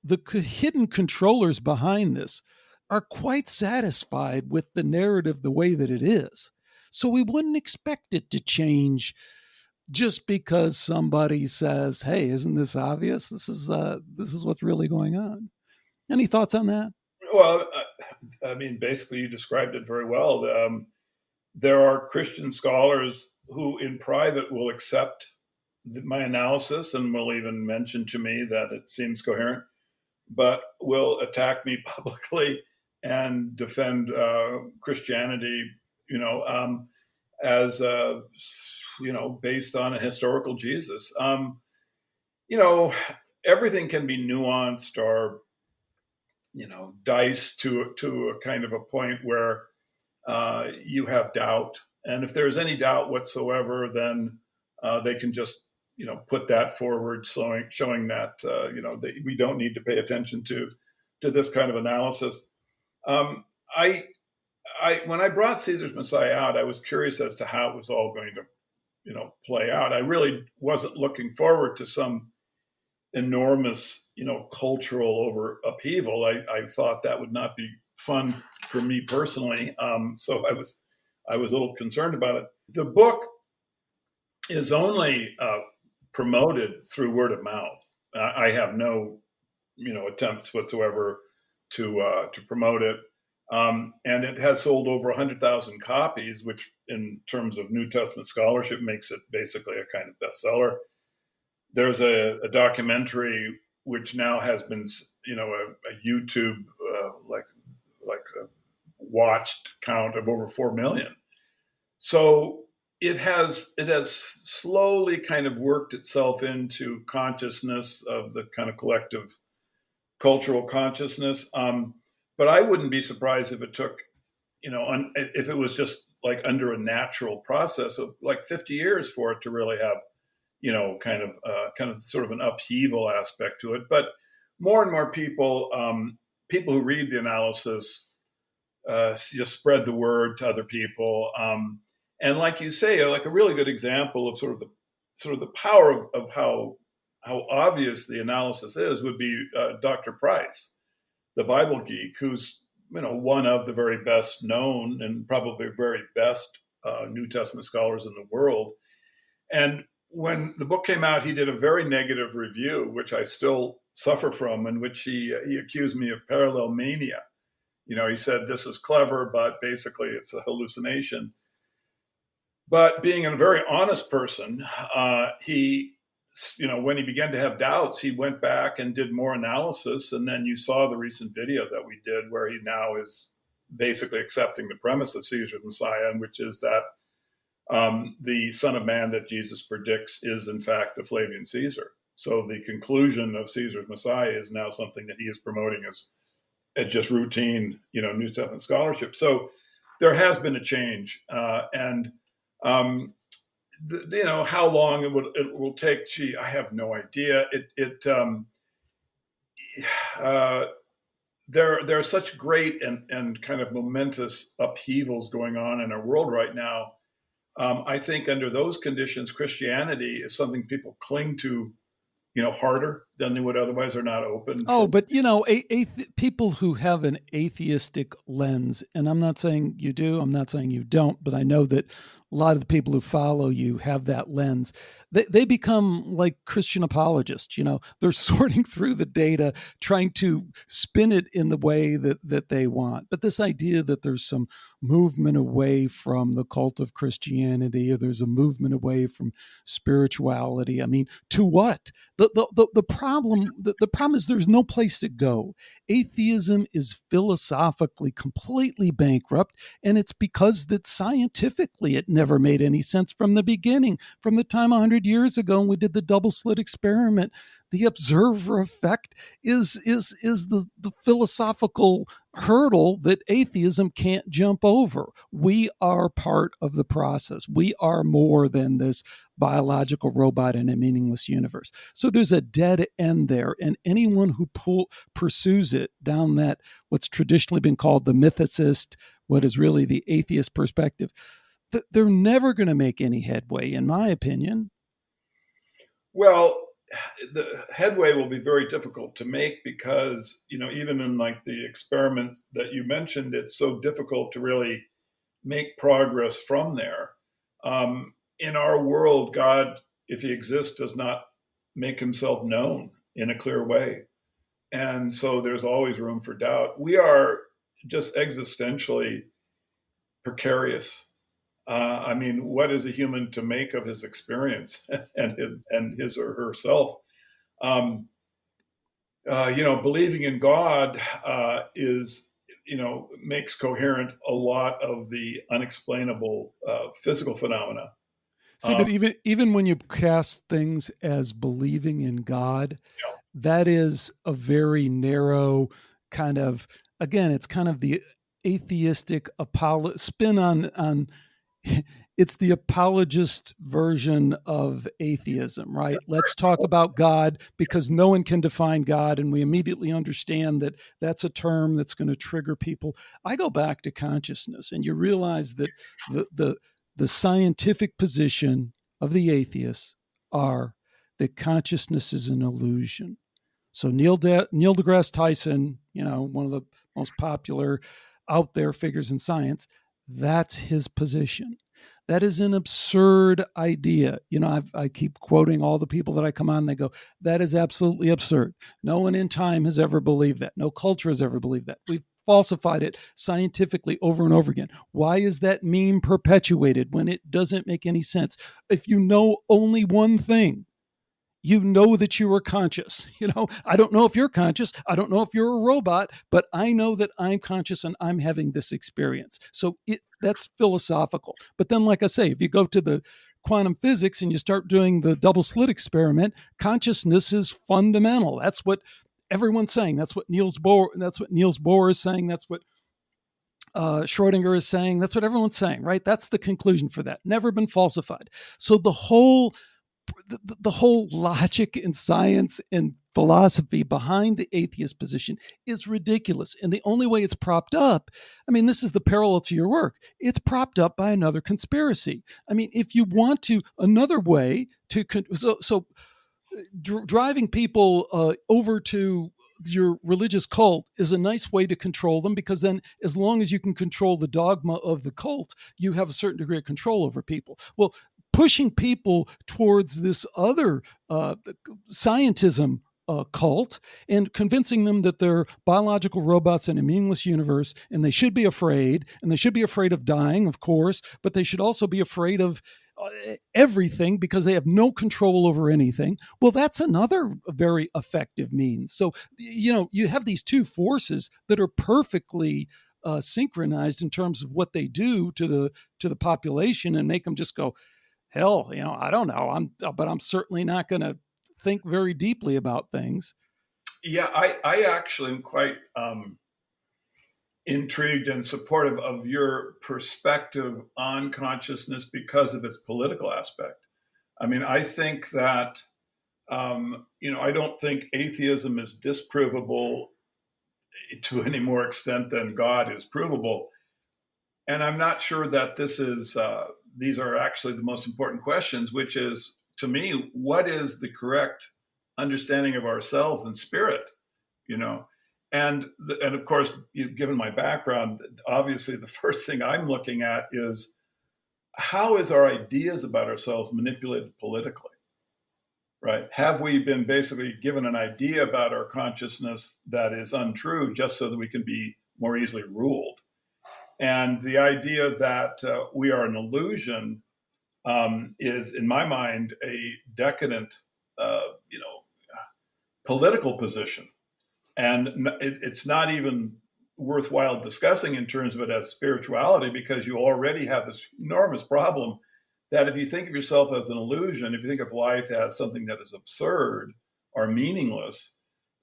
the hidden controllers behind this are quite satisfied with the narrative the way that it is. So we wouldn't expect it to change just because somebody says, "Hey, isn't this obvious? This is what's really going on." Any thoughts on that? Well, I mean, basically, you described it very well. There are Christian scholars who, in private, will accept my analysis and will even mention to me that it seems coherent, but will attack me publicly and defend Christianity, as based on a historical Jesus. Everything can be nuanced or diced to a kind of a point where you have doubt, and if there's any doubt whatsoever, then they can just put that forward, showing that that we don't need to pay attention to this kind of analysis. I when I brought Caesar's Messiah out, I was curious as to how it was all going to play out. I really wasn't looking forward to some enormous cultural upheaval. I thought that would not be fun for me personally, so I was a little concerned about it. The book is only promoted through word of mouth. I have no attempts whatsoever to promote it, and it has sold over 100,000 copies, which in terms of New Testament scholarship makes it basically a kind of bestseller. There's a documentary which now has been a YouTube like a watched count of over 4 million. So it has slowly kind of worked itself into consciousness of the kind of collective cultural consciousness. But I wouldn't be surprised if it took, if it was just like under a natural process of like 50 years for it to really have, kind of sort of an upheaval aspect to it. But more and more people who read the analysis just spread the word to other people. And like you say, like a really good example of sort of the power of how obvious the analysis is would be Dr. Price, the Bible geek, who's one of the very best known and probably very best New Testament scholars in the world. And when the book came out, he did a very negative review, which I still suffer from, in which he accused me of parallel mania. He said, this is clever, but basically it's a hallucination. But being a very honest person, he, when he began to have doubts, he went back and did more analysis. And then you saw the recent video that we did where he now is basically accepting the premise of Caesar's Messiah, which is that the Son of Man that Jesus predicts is, in fact, the Flavian Caesar. So the conclusion of Caesar's Messiah is now something that he is promoting as just routine, New Testament scholarship. So there has been a change, and how long it will take. Gee, I have no idea. There are such great and kind of momentous upheavals going on in our world right now. I think under those conditions, Christianity is something people cling to, harder than they would otherwise, are not open. But people who have an atheistic lens, and I'm not saying you do, I'm not saying you don't, but I know that a lot of the people who follow you have that lens. They become like Christian apologists. They're sorting through the data, trying to spin it in the way that they want. But this idea that there's some movement away from the cult of Christianity, or there's a movement away from spirituality. I mean, to what? The problem is there's no place to go. Atheism is philosophically completely bankrupt, and it's because that scientifically it never made any sense from the beginning. From the time 100 years ago when we did the double slit experiment, the observer effect is the philosophical hurdle that atheism can't jump over. We are part of the process. We are more than this biological robot in a meaningless universe. So there's a dead end there, and anyone who pursues it down that what's traditionally been called the mythicist, what is really the atheist perspective, they're never going to make any headway, in my opinion. Well, the headway will be very difficult to make because, even in like the experiments that you mentioned, it's so difficult to really make progress from there. In our world, God, if he exists, does not make himself known in a clear way. And so there's always room for doubt. We are just existentially precarious. What is a human to make of his experience and his or herself? Believing in God is, makes coherent a lot of the unexplainable physical phenomena. See, but even when you cast things as believing in God, that is a very narrow kind of, again, it's kind of the atheistic spin on it's the apologist version of atheism, right? Let's talk about God because no one can define God, and we immediately understand that that's a term that's going to trigger people. I go back to consciousness, and you realize that the scientific position of the atheists are that consciousness is an illusion. So Neil deGrasse Tyson, one of the most popular out there figures in science, that's his position. That is an absurd idea. I keep quoting all the people that I come on. They go, that is absolutely absurd. No one in time has ever believed that. No culture has ever believed that. We've falsified it scientifically over and over again. Why is that meme perpetuated when it doesn't make any sense? If you know only one thing, you know that you are conscious. I don't know if you're conscious. I don't know if you're a robot, but I know that I'm conscious and I'm having this experience. So that's philosophical. But then, like I say, if you go to the quantum physics and you start doing the double slit experiment, consciousness is fundamental. That's what everyone's saying. That's what Niels Bohr is saying. That's what Schrodinger is saying. That's what everyone's saying, right? That's the conclusion for that. Never been falsified. So the whole logic and science and philosophy behind the atheist position is ridiculous. And the only way it's propped up, this is the parallel to your work. It's propped up by another conspiracy. If you want to, another way to, driving people over to your religious cult is a nice way to control them, because then as long as you can control the dogma of the cult, you have a certain degree of control over people. Well, pushing people towards this other scientism cult and convincing them that they're biological robots in a meaningless universe, and they should be afraid, and they should be afraid of dying, of course, but they should also be afraid of everything because they have no control over anything. Well, that's another very effective means. So, you have these two forces that are perfectly synchronized in terms of what they do to the population and make them just go, hell, I don't know. But I'm certainly not going to think very deeply about things. Yeah, I actually am quite intrigued and supportive of your perspective on consciousness because of its political aspect. I think that, I don't think atheism is disprovable to any more extent than God is provable. And I'm not sure that these are actually the most important questions, which is, to me, what is the correct understanding of ourselves and spirit, And of course, given my background, obviously the first thing I'm looking at is how is our ideas about ourselves manipulated politically, right? Have we been basically given an idea about our consciousness that is untrue just so that we can be more easily ruled? And the idea that we are an illusion is, in my mind, a decadent, political position. And it's not even worthwhile discussing in terms of it as spirituality, because you already have this enormous problem that if you think of yourself as an illusion, if you think of life as something that is absurd or meaningless,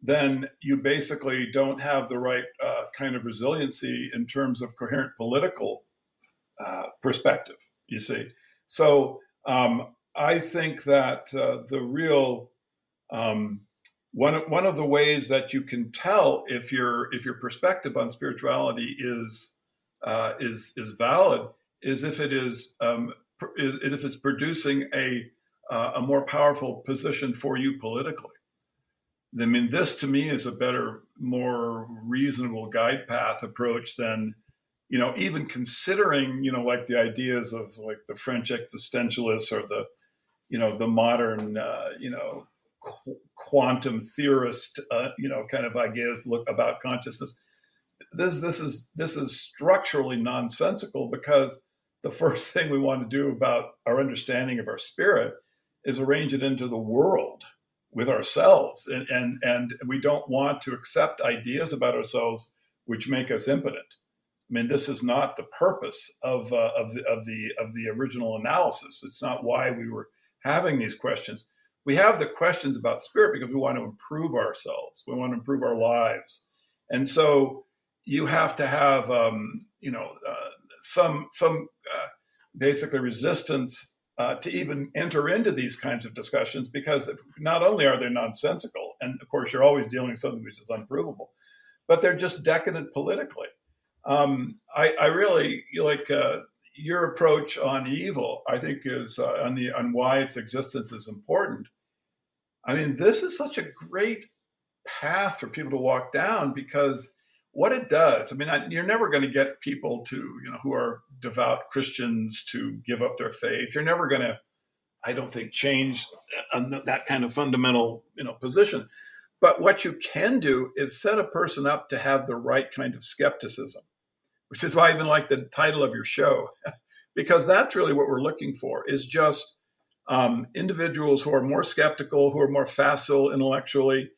then you basically don't have the right kind of resiliency in terms of coherent political perspective, you see. So I think that the real one of the ways that you can tell if your perspective on spirituality is valid is if it's producing a more powerful position for you politically. I mean, this to me is a better, more reasonable guide path approach than, even considering, like the ideas of like the French existentialists or the modern, quantum theorist, kind of ideas about consciousness. This is structurally nonsensical, because the first thing we want to do about our understanding of our spirit is arrange it into the world with ourselves, and we don't want to accept ideas about ourselves which make us impotent. I mean, this is not the purpose of the original analysis. It's not why we were having these questions. We have the questions about spirit because we want to improve ourselves. We want to improve our lives, and so you have to have some basically resistance to even enter into these kinds of discussions, because not only are they nonsensical, and of course you're always dealing with something which is unprovable, but they're just decadent politically. I really like your approach on evil. I think is on why its existence is important. I mean, this is such a great path for people to walk down, because what it does, I mean, you're never going to get people to, who are devout Christians to give up their faith. You're never going to, I don't think, change that kind of fundamental, position. But what you can do is set a person up to have the right kind of skepticism, which is why I even like the title of your show, because that's really what we're looking for, is just individuals who are more skeptical, who are more facile intellectually,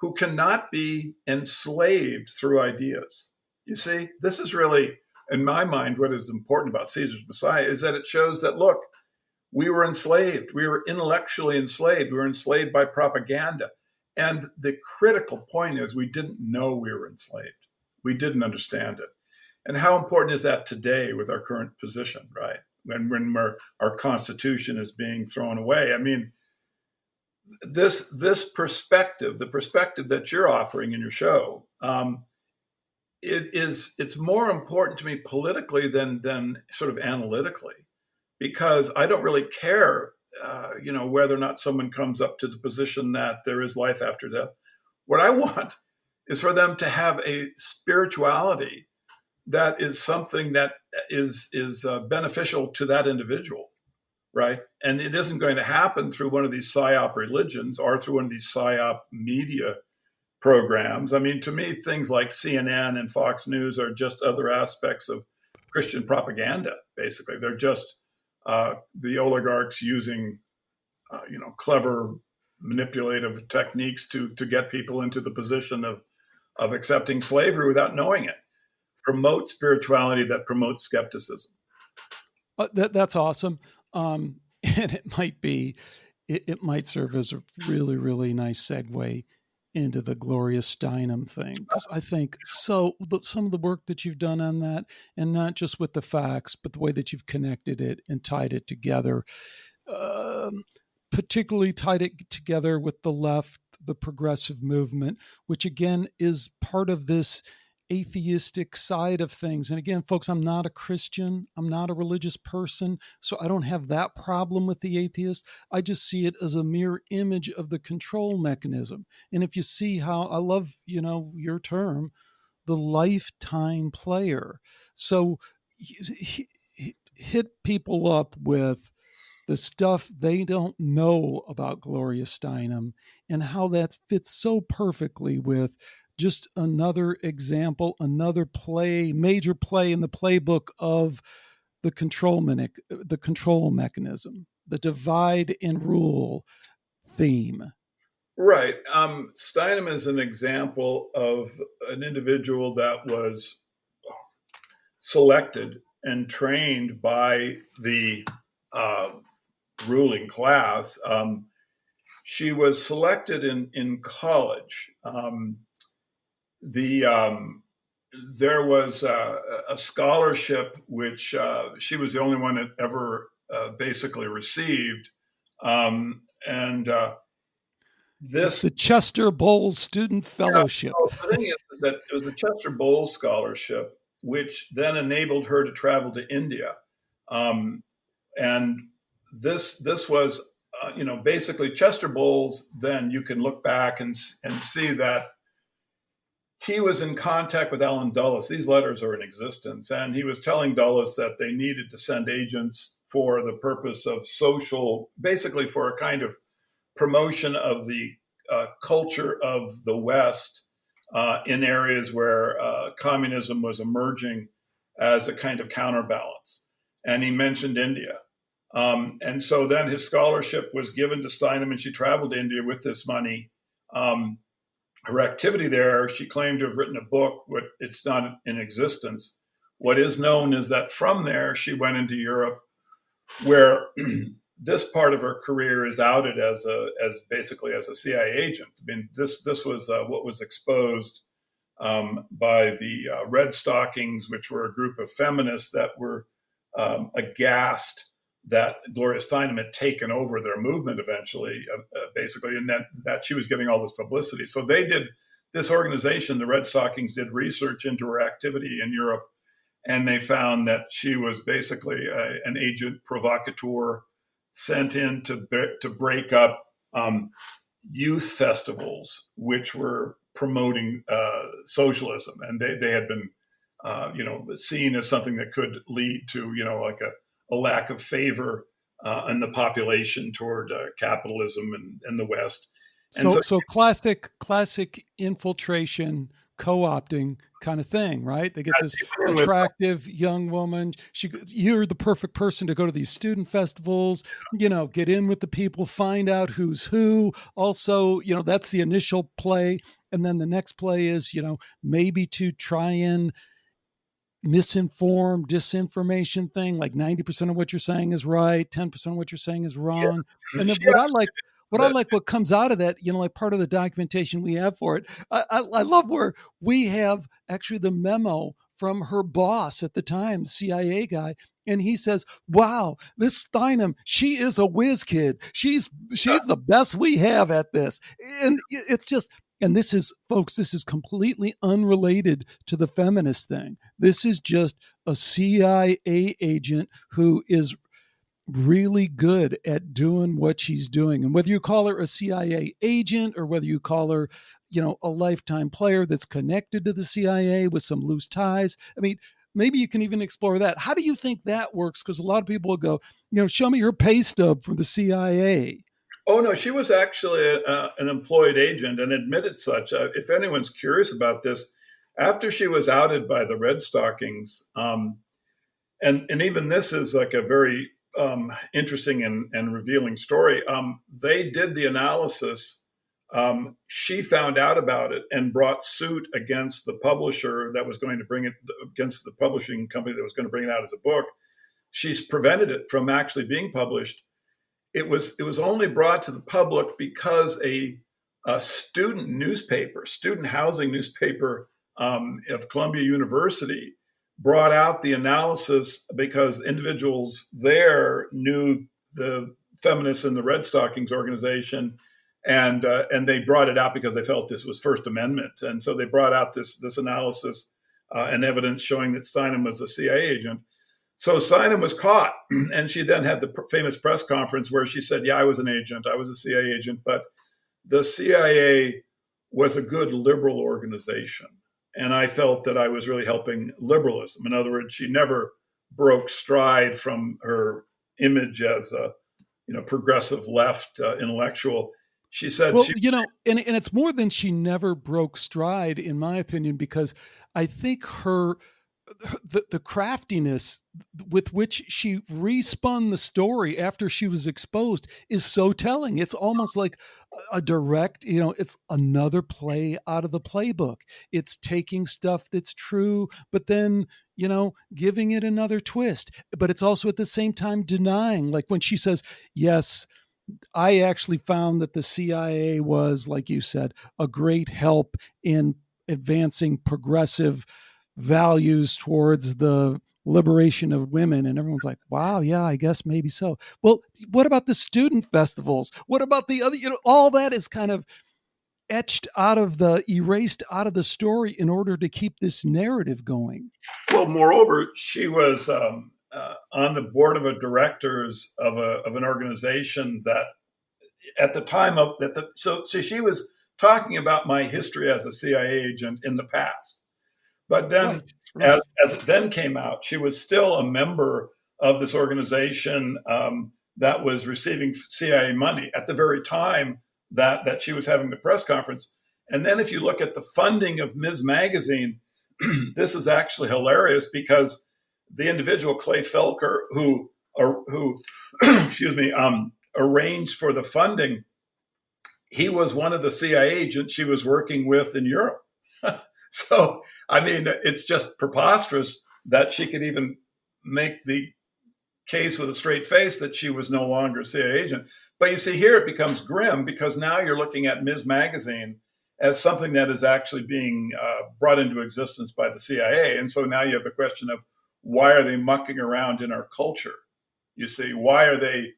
who cannot be enslaved through ideas. You see, this is really, in my mind, what is important about Caesar's Messiah is that it shows that, look, we were enslaved. We were intellectually enslaved. We were enslaved by propaganda. And the critical point is we didn't know we were enslaved. We didn't understand it. And how important is that today with our current position, right? When our Constitution is being thrown away. I mean, this perspective, the perspective that you're offering in your show, it's more important to me politically than sort of analytically, because I don't really care, whether or not someone comes up to the position that there is life after death. What I want is for them to have a spirituality that is something that is beneficial to that individual. Right. And it isn't going to happen through one of these PSYOP religions or through one of these PSYOP media programs. I mean, to me, things like CNN and Fox News are just other aspects of Christian propaganda, basically. They're just the oligarchs using, clever manipulative techniques to get people into the position of accepting slavery without knowing it. Promote spirituality that promotes skepticism. That's awesome. And it might serve as a really, really nice segue into the Gloria Steinem thing. Because I think some of the work that you've done on that, and not just with the facts, but the way that you've connected it and tied it together, particularly tied it together with the left, the progressive movement, which again is part of this atheistic side of things. And again, folks, I'm not a Christian. I'm not a religious person. So I don't have that problem with the atheist. I just see it as a mere image of the control mechanism. And if you see how I love, your term, the lifetime player. So hit people up with the stuff they don't know about Gloria Steinem and how that fits so perfectly with just another example, another major play in the playbook of the control mechanism, the divide and rule theme. Right. Steinem is an example of an individual that was selected and trained by the uh, ruling class. She was selected in college. The There was a scholarship which she was the only one that ever basically received, and It's this. the Chester Bowles Student Yeah, Fellowship. so the thing is that it was the Chester Bowles Scholarship, which then enabled her to travel to India, um, and this was, basically Chester Bowles. Then you can look back and see that he was in contact with Alan Dulles. These letters are in existence, and he was telling Dulles that they needed to send agents for the purpose of social, basically for a kind of promotion of the culture of the West in areas where communism was emerging as a kind of counterbalance. And he mentioned India. And so then his scholarship was given to Steinem, and she traveled to India with this money. Her activity there, she claimed to have written a book, but it's not in existence. What is known is that from there, she went into Europe, where this part of her career is outed as basically as a CIA agent. I mean, this was what was exposed by the Red Stockings, which were a group of feminists that were aghast that Gloria Steinem had taken over their movement eventually, basically, and that she was getting all this publicity. So they did, this organization, the Red Stockings, did research into her activity in Europe, and they found that she was basically an agent provocateur sent in to break up youth festivals, which were promoting socialism, and they had been seen as something that could lead to like a lack of favor in the population toward capitalism and the West. And So classic infiltration, co-opting kind of thing, right? They get this attractive young woman. You're the perfect person to go to these student festivals, get in with the people, find out who's who. Also, that's the initial play. And then the next play is, maybe to try and misinform, disinformation thing, like 90% of what you're saying is right, 10% of what you're saying is wrong. And then what comes out of that, like part of the documentation we have for it, I love where we have actually the memo from her boss at the time, CIA guy, and he says, "Wow, this Steinem, she is a whiz kid. She's the best we have at this." And it's just, and this is, folks, this is completely unrelated to the feminist thing. This is just a CIA agent who is really good at doing what she's doing. And whether you call her a CIA agent or whether you call her, a lifetime player that's connected to the CIA with some loose ties, I mean, maybe you can even explore that. How do you think that works? Because a lot of people will go, show me her pay stub from the CIA. Oh, no, she was actually an employed agent and admitted such. If anyone's curious about this, after she was outed by the Red Stockings, and even this is like a very interesting and revealing story. They did the analysis. She found out about it and brought suit against the publisher that was going to bring it, against the publishing company that was going to bring it out as a book. She's prevented it from actually being published. It was only brought to the public because a student housing newspaper of Columbia University brought out the analysis because individuals there knew the feminists in the Red Stockings organization, and they brought it out because they felt this was First Amendment, and so they brought out this analysis and evidence showing that Steinem was a CIA agent. So Steinem was caught, and she then had the famous press conference where she said, "Yeah, I was an agent. I was a CIA agent, but the CIA was a good liberal organization." And I felt that I was really helping liberalism. In other words, she never broke stride from her image as a progressive left intellectual. She said, well, and it's more than she never broke stride, in my opinion, because I think the craftiness with which she respun the story after she was exposed is so telling. It's almost like a direct, it's another play out of the playbook. It's taking stuff that's true, but then, giving it another twist. But it's also at the same time denying, like when she says, yes, I actually found that the CIA was, like you said, a great help in advancing progressive values towards the liberation of women. And everyone's like, wow, yeah, I guess maybe so. Well, what about the student festivals? What about the other, all that is kind of erased out of the story in order to keep this narrative going. Well, moreover, she was on the board of directors of an organization that at the time of that. So she was talking about my history as a CIA agent in the past. But then, right. As it then came out, she was still a member of this organization that was receiving CIA money at the very time that she was having the press conference. And then if you look at the funding of Ms. Magazine, this is actually hilarious because the individual, Clay Felker, who excuse me, arranged for the funding, he was one of the CIA agents she was working with in Europe. So, I mean, it's just preposterous that she could even make the case with a straight face that she was no longer a CIA agent. But you see, here it becomes grim because now you're looking at Ms. Magazine as something that is actually being brought into existence by the CIA. And so now you have the question of why are they mucking around in our culture? You see, why are they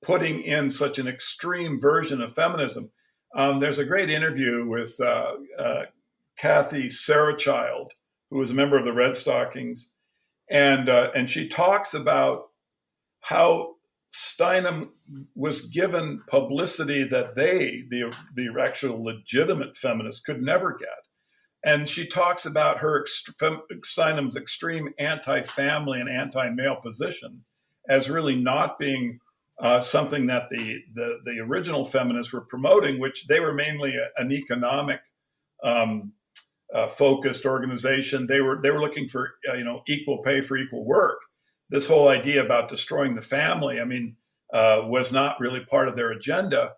putting in such an extreme version of feminism? There's a great interview with Kathy Sarachild, who was a member of the Red Stockings, and she talks about how Steinem was given publicity that the actual legitimate feminists, could never get. And she talks about Steinem's extreme anti-family and anti-male position as really not being something that the original feminists were promoting, which they were mainly an economic focused organization. They were looking for equal pay for equal work. This whole idea about destroying the family, was not really part of their agenda.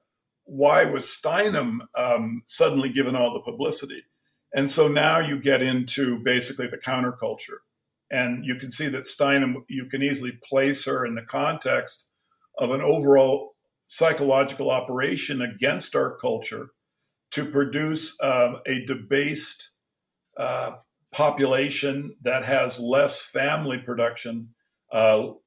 Why was Steinem suddenly given all the publicity? And so now you get into basically the counterculture, and you can see that Steinem, you can easily place her in the context of an overall psychological operation against our culture to produce a debased population that has less family production,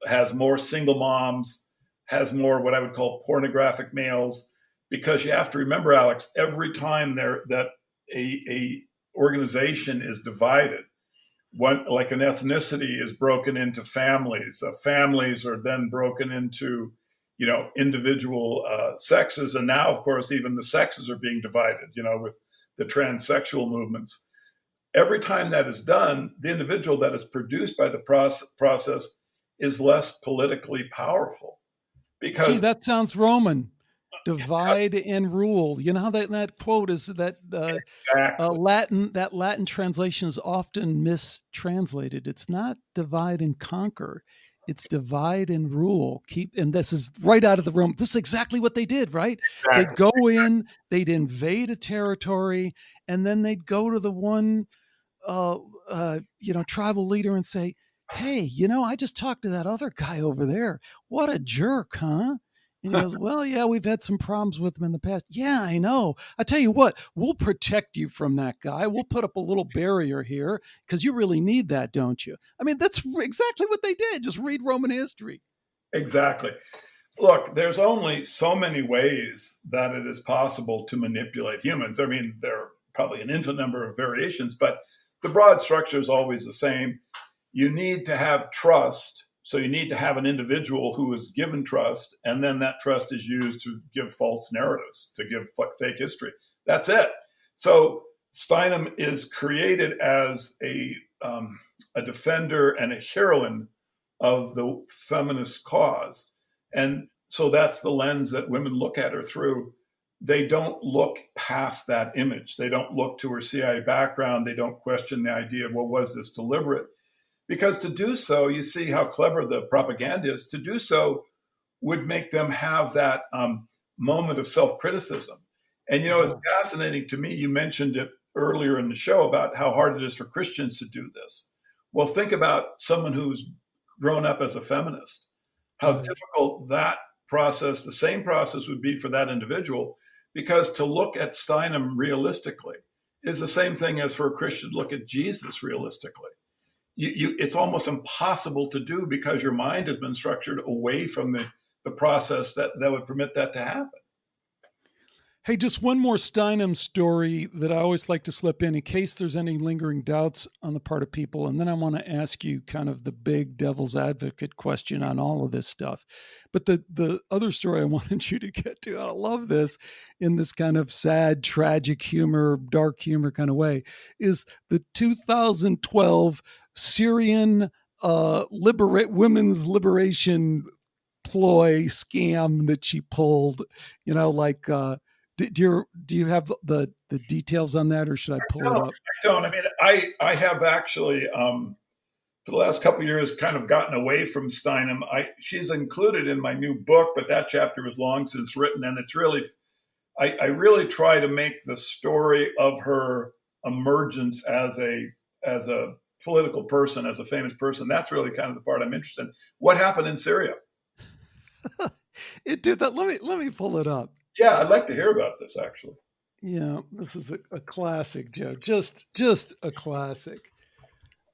has more single moms, has more what I would call pornographic males. Because you have to remember, Alex, every time that a organization is divided, like an ethnicity is broken into families, families are then broken into individual sexes, and now of course even the sexes are being divided, with the transsexual movements. Every time that is done, the individual that is produced by the process is less politically powerful. Because gee, that sounds Roman. Divide and rule. You know how that quote is that exactly. Latin translation is often mistranslated. It's not divide and conquer. It's divide and rule. And this is right out of the Rome. This is exactly what they did, right? Exactly. They'd go in, they'd invade a territory, and then they'd go to the one tribal leader and say, hey, I just talked to that other guy over there. What a jerk, huh? And he goes, well, yeah, we've had some problems with him in the past. Yeah, I know. I tell you what, we'll protect you from that guy. We'll put up a little barrier here because you really need that, don't you? That's exactly what they did. Just read Roman history. Exactly. Look, there's only so many ways that it is possible to manipulate humans. There are probably an infinite number of variations, but the broad structure is always the same. You need to have trust. So you need to have an individual who is given trust, and then that trust is used to give false narratives, to give fake history. That's it. So Steinem is created as a defender and a heroine of the feminist cause. And so that's the lens that women look at her through. They don't look past that image. They don't look to her CIA background. They don't question the idea of, well, was this deliberate? Because to do so, you see how clever the propaganda is, to do so would make them have that moment of self-criticism. And, it's fascinating to me. You mentioned it earlier in the show about how hard it is for Christians to do this. Well, think about someone who's grown up as a feminist, how difficult that process, the same process would be for that individual, because to look at Steinem realistically is the same thing as for a Christian to look at Jesus realistically. It's almost impossible to do because your mind has been structured away from the process that would permit that to happen. Hey, just one more Steinem story that I always like to slip in case there's any lingering doubts on the part of people. And then I want to ask you kind of the big devil's advocate question on all of this stuff. But the other story I wanted you to get to, I love this in this kind of sad, tragic humor, dark humor kind of way, is the 2012 Syrian women's liberation ploy scam that she pulled, do you have the details on that, or should I pull it up? I don't. I mean, I have actually for the last couple of years kind of gotten away from Steinem. She's included in my new book, but that chapter is long since written, and it's really I really try to make the story of her emergence as a political person, as a famous person. That's really kind of the part I'm interested in. What happened in Syria? It did that. Let me pull it up. Yeah, I'd like to hear about this, actually. Yeah, this is a classic, Joe. Just a classic.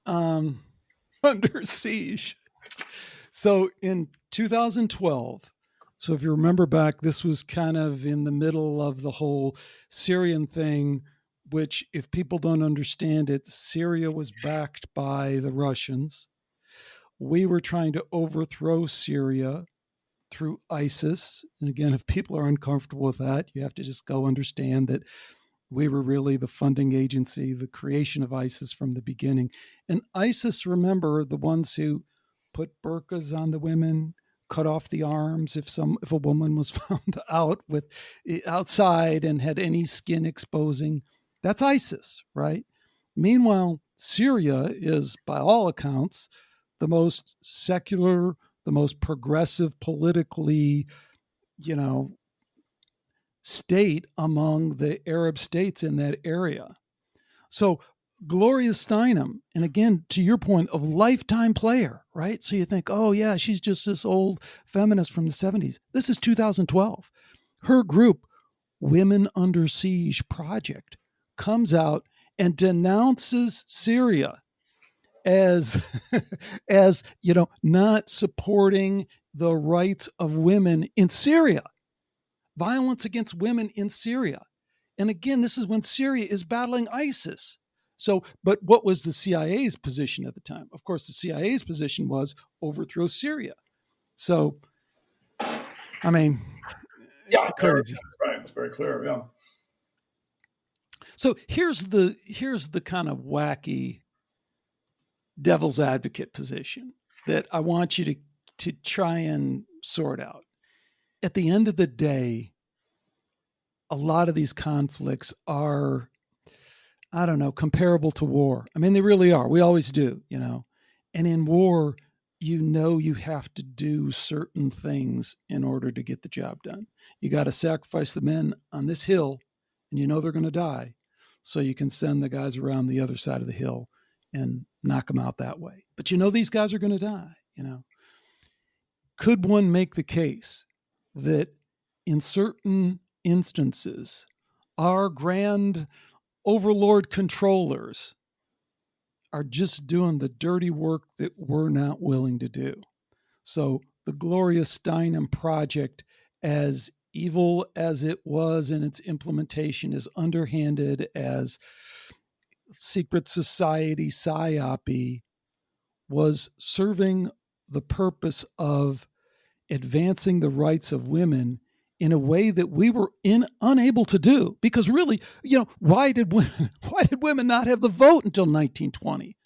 Under siege. So in 2012, so if you remember back, this was kind of in the middle of the whole Syrian thing, which if people don't understand it, Syria was backed by the Russians. We were trying to overthrow Syria through ISIS. And again, if people are uncomfortable with that, you have to just go understand that we were really the funding agency, the creation of ISIS from the beginning. And ISIS, remember, the ones who put burqas on the women, cut off the arms if a woman was found outside and had any skin exposing. That's ISIS, right? Meanwhile, Syria is, by all accounts, the most secular, the most progressive politically, state among the Arab states in that area. So Gloria Steinem, and again, to your point, of lifetime player, right? So you think, oh yeah, she's just this old feminist from the 70s. This is 2012. Her group, Women Under Siege Project, comes out and denounces Syria as not supporting the rights of women in Syria, violence against women in Syria. And again, this is when Syria is battling ISIS. So, but what was the CIA's position at the time? Of course, the CIA's position was overthrow Syria. So, I mean, crazy. Right. It's very clear. Yeah. So here's the kind of wacky devil's advocate position that I want you to try and sort out. At the end of the day, a lot of these conflicts are, I don't know, comparable to war. I mean, they really are. We always do, And in war, you have to do certain things in order to get the job done. You got to sacrifice the men on this hill, and they're going to die, so you can send the guys around the other side of the hill and knock them out that way. But these guys are going to die, Could one make the case that in certain instances, our grand overlord controllers are just doing the dirty work that we're not willing to do? So the Gloria Steinem project, as evil as it was in its implementation, as underhanded as secret society psyop, was serving the purpose of advancing the rights of women in a way that we were unable to do. Because really, why did women not have the vote until 1920?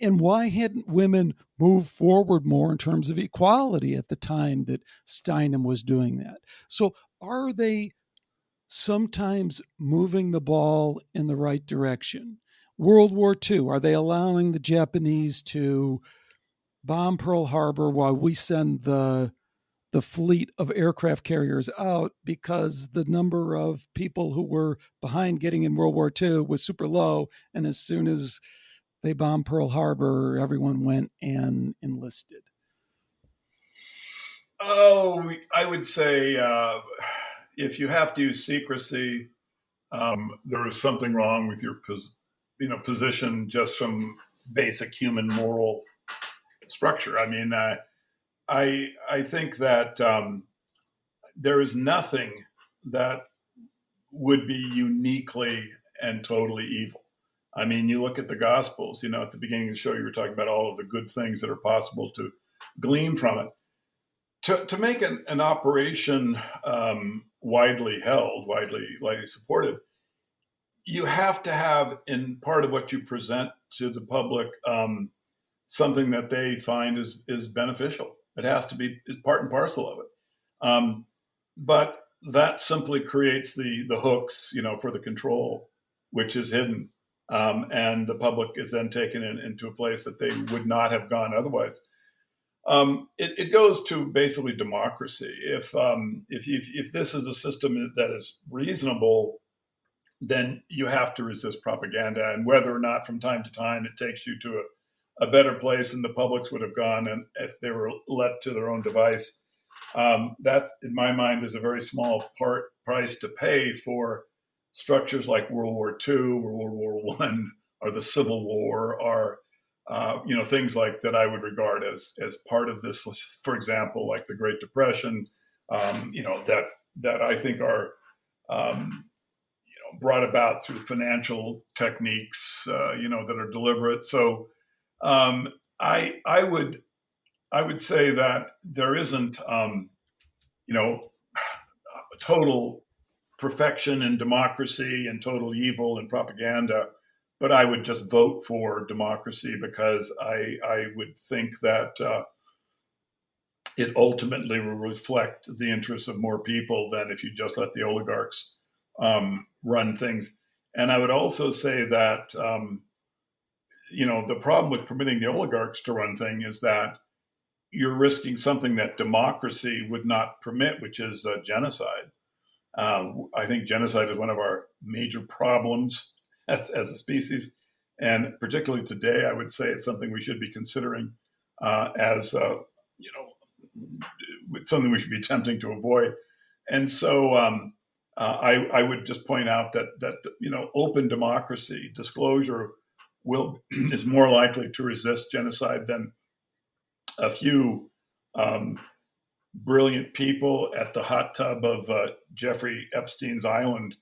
And why hadn't women moved forward more in terms of equality at the time that Steinem was doing that? So are they sometimes moving the ball in the right direction? World War II, are they allowing the Japanese to bomb Pearl Harbor while we send the fleet of aircraft carriers out because the number of people who were behind getting in World War II was super low, and as soon as they bombed Pearl Harbor, everyone went and enlisted? Oh, I would say if you have to use secrecy, there is something wrong with your position just from basic human moral structure. I mean, I think that there is nothing that would be uniquely and totally evil. I mean, you look at the Gospels, at the beginning of the show, you were talking about all of the good things that are possible to glean from it. To make an operation widely held, widely supported, you have to have in part of what you present to the public something that they find is beneficial. It has to be part and parcel of it. But that simply creates the hooks, for the control, which is hidden. And the public is then taken into a place that they would not have gone otherwise. It goes to basically democracy. If this is a system that is reasonable, then you have to resist propaganda. And whether or not from time to time it takes you to a better place than the publics would have gone, and if they were left to their own device, that, in my mind, is a very small price to pay for structures like World War II or World War I or the Civil War or things like that I would regard as part of this. For example, like the Great Depression, that I think are brought about through financial techniques, that are deliberate. So I would say that there isn't total perfection in democracy and total evil in propaganda. But I would just vote for democracy because I would think that it ultimately will reflect the interests of more people than if you just let the oligarchs run things. And I would also say that, the problem with permitting the oligarchs to run things is that you're risking something that democracy would not permit, which is genocide. I think genocide is one of our major problems as a species. And particularly today, I would say it's something we should be considering as something we should be attempting to avoid. And so I would just point out that open democracy, disclosure is more likely to resist genocide than a few brilliant people at the hot tub of Jeffrey Epstein's island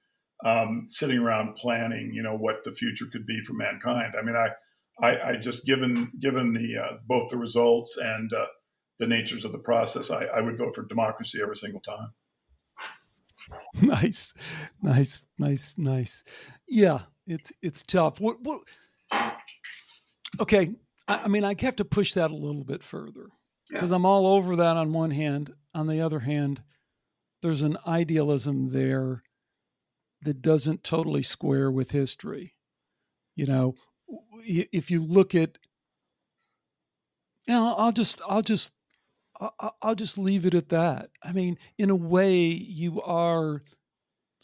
sitting around planning, what the future could be for mankind. I mean, I just given the both the results and the natures of the process, I would vote for democracy every single time. Nice. Yeah, it's tough. What? Okay, I mean, I have to push that a little bit further because I'm all over that on one hand. On the other hand, there's an idealism there that doesn't totally square with history. If you look at, I'll just leave it at that. I mean, in a way, you are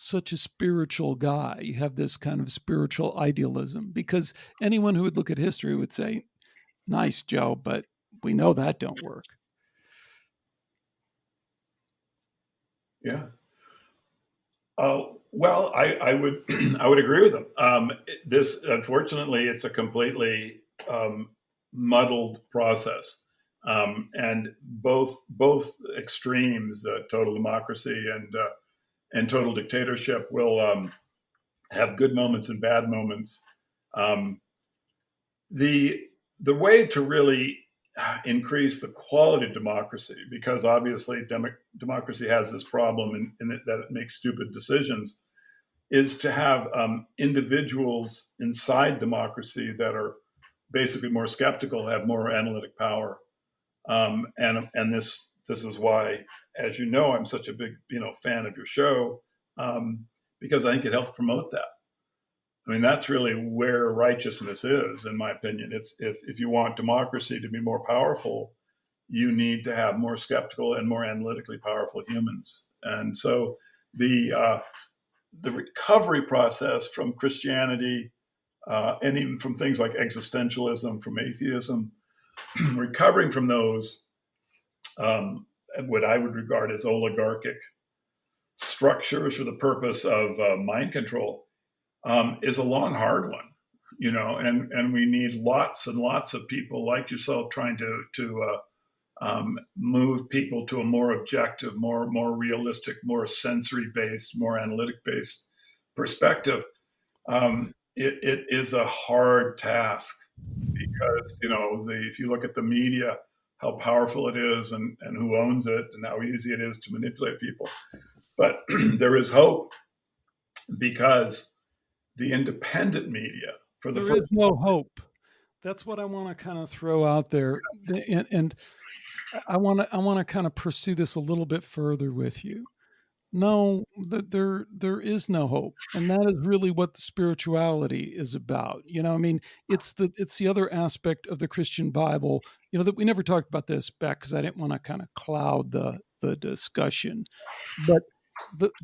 such a spiritual guy. You have this kind of spiritual idealism because anyone who would look at history would say, nice, Joe, but we know that don't work. Yeah. Well, I would I would agree with them. This, unfortunately, it's a completely muddled process, and both extremes, total democracy and total dictatorship, will have good moments and bad moments. The way to really increase the quality of democracy, because obviously democracy has this problem in it that it makes stupid decisions, is to have individuals inside democracy that are basically more skeptical, have more analytic power, and this is why, as you know, I'm such a big fan of your show, because I think it helps promote that. I mean, that's really where righteousness is, in my opinion. It's if you want democracy to be more powerful, you need to have more skeptical and more analytically powerful humans. And so the recovery process from Christianity and even from things like existentialism, from atheism, recovering from those, what I would regard as oligarchic structures for the purpose of mind control, is a long, hard one, and we need lots and lots of people like yourself trying to move people to a more objective, more realistic, more sensory-based, more analytic-based perspective. It is a hard task because if you look at the media, how powerful it is and who owns it and how easy it is to manipulate people. But there is hope because the independent media there is no hope. That's what I want to kind of throw out there, and I want to kind of pursue this a little bit further with you. No, there is no hope, and that is really what the spirituality is about. I mean, it's the other aspect of the Christian Bible. That we never talked about this back because I didn't want to kind of cloud the discussion, but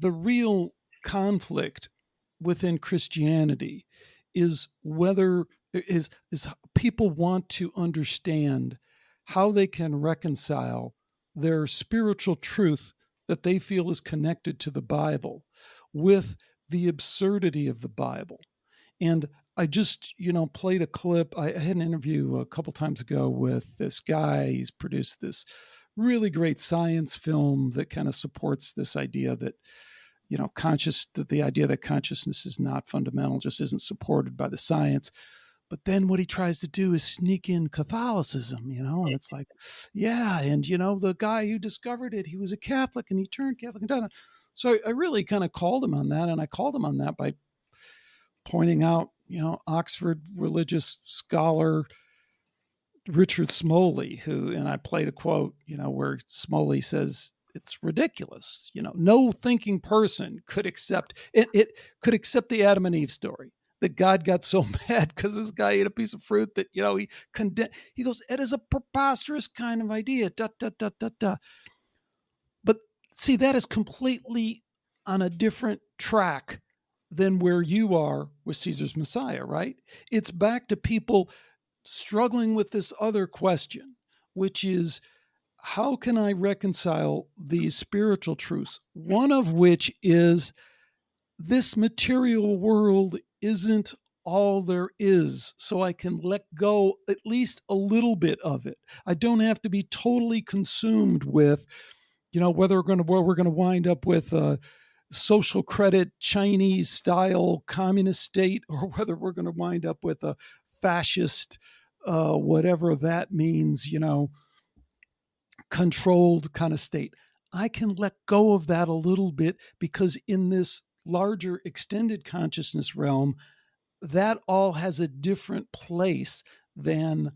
the real conflict within Christianity is whether is people want to understand how they can reconcile their spiritual truth that they feel is connected to the Bible with the absurdity of the Bible. And I just, played a clip. I had an interview a couple times ago with this guy. He's produced this really great science film that kind of supports this idea that, the idea that consciousness is not fundamental just isn't supported by the science. But then what he tries to do is sneak in Catholicism, and it's like, yeah. And, the guy who discovered it, he was a Catholic and he turned Catholic. So I really kind of called him on that. And I called him on that by pointing out, Oxford religious scholar Richard Smoley, and I played a quote, where Smoley says, it's ridiculous. No thinking person could accept it could accept the Adam and Eve story. That God got so mad because this guy ate a piece of fruit that, he condemned. He goes, it is a preposterous kind of idea. Da, da, da, da, da. But see, that is completely on a different track than where you are with Caesar's Messiah, right? It's back to people struggling with this other question, which is, how can I reconcile these spiritual truths? One of which is this material world isn't all there is, so I can let go at least a little bit of it. I don't have to be totally consumed with, whether we're going to wind up with a social credit Chinese style communist state, or whether we're going to wind up with a fascist, whatever that means, controlled kind of state. I can let go of that a little bit because in this larger extended consciousness realm, that all has a different place than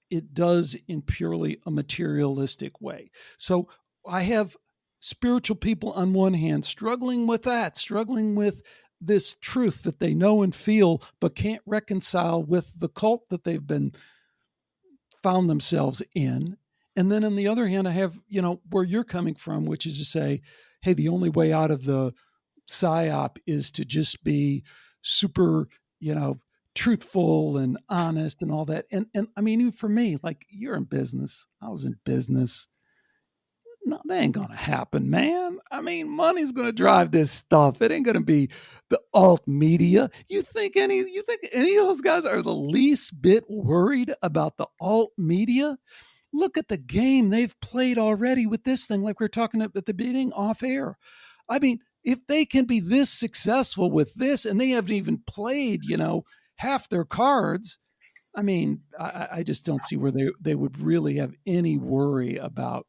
it does in purely a materialistic way. So I have spiritual people on one hand struggling with this truth that they know and feel, but can't reconcile with the cult that they've been found themselves in. And then on the other hand, I have, where you're coming from, which is to say, hey, the only way out of the psyop is to just be super, truthful and honest and all that. And I mean, even for me, like, you're in business. I was in business. No, that ain't going to happen, man. I mean, money's going to drive this stuff. It ain't going to be the alt media. You think any of those guys are the least bit worried about the alt media? Look at the game they've played already with this thing, like we were talking at the beginning off air. I mean, if they can be this successful with this and they haven't even played, half their cards, I mean, I just don't see where they would really have any worry about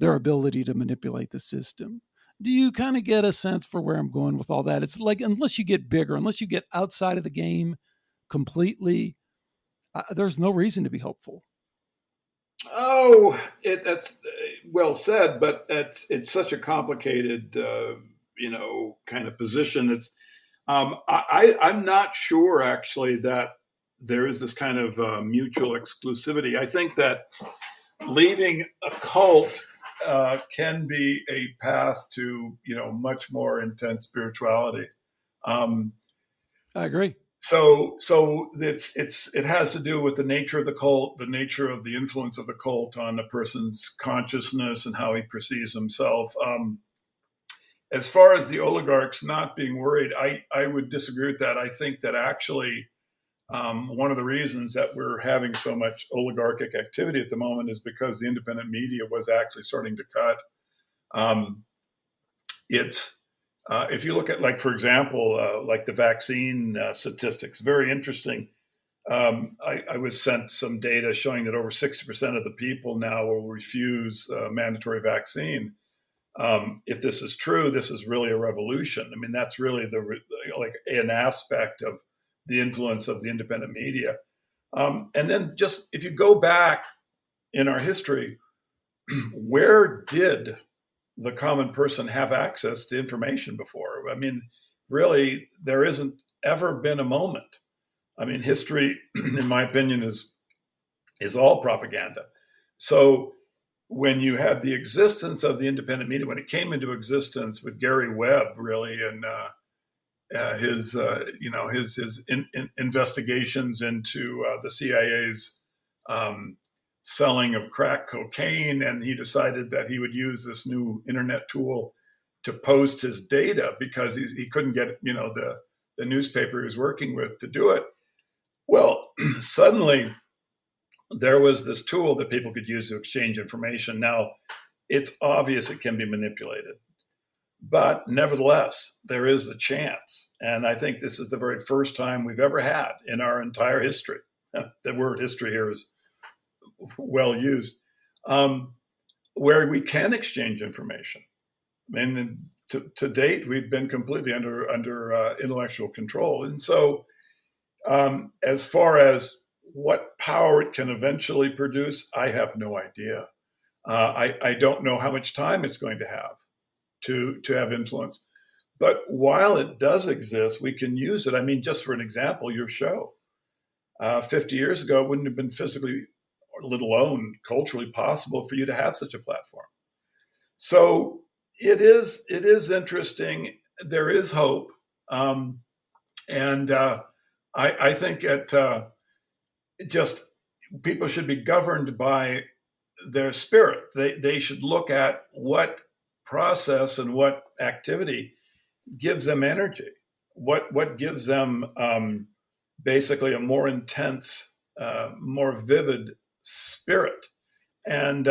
their ability to manipulate the system. Do you kind of get a sense for where I'm going with all that? It's like, unless you get bigger, unless you get outside of the game completely, there's no reason to be hopeful. Oh, that's well said, but it's such a complicated, kind of position. I'm not sure actually that there is this kind of mutual exclusivity. I think that leaving a cult can be a path to, much more intense spirituality. Um, I agree. so it has to do with the nature of the cult, the nature of the influence of the cult on a person's consciousness and how he perceives himself. As far as the oligarchs not being worried, I would disagree with that. I think that actually one of the reasons that we're having so much oligarchic activity at the moment is because the independent media was actually starting to cut. It's if you look at, like, for example, like the vaccine statistics, very interesting. I was sent some data showing that over 60% of the people now will refuse mandatory vaccine. If this is true, this is really a revolution. I mean, that's really like an aspect of the influence of the independent media. And then just if you go back in our history, where did the common person have access to information before? I mean, really, there isn't ever been a moment. I mean, history, in my opinion, is all propaganda. So when you had the existence of the independent media, when it came into existence with Gary Webb, really, and his investigations into the CIA's selling of crack cocaine, and he decided that he would use this new internet tool to post his data because he couldn't get the newspaper he was working with to do it. Well, suddenly there was this tool that people could use to exchange information. Now, it's obvious it can be manipulated, but nevertheless, there is the chance. And I think this is the very first time we've ever had in our entire history. The word history here is well used, where we can exchange information. And to date, we've been completely under intellectual control. And so as far as what power it can eventually produce, I have no idea. I don't know how much time it's going to have to have influence. But while it does exist, we can use it. I mean, just for an example, your show. 50 years ago, it wouldn't have been physically, or let alone culturally, possible for you to have such a platform. So it is interesting. There is hope. And I think just people should be governed by their spirit. They should look at what process and what activity gives them energy, what gives them basically a more intense, more vivid spirit. And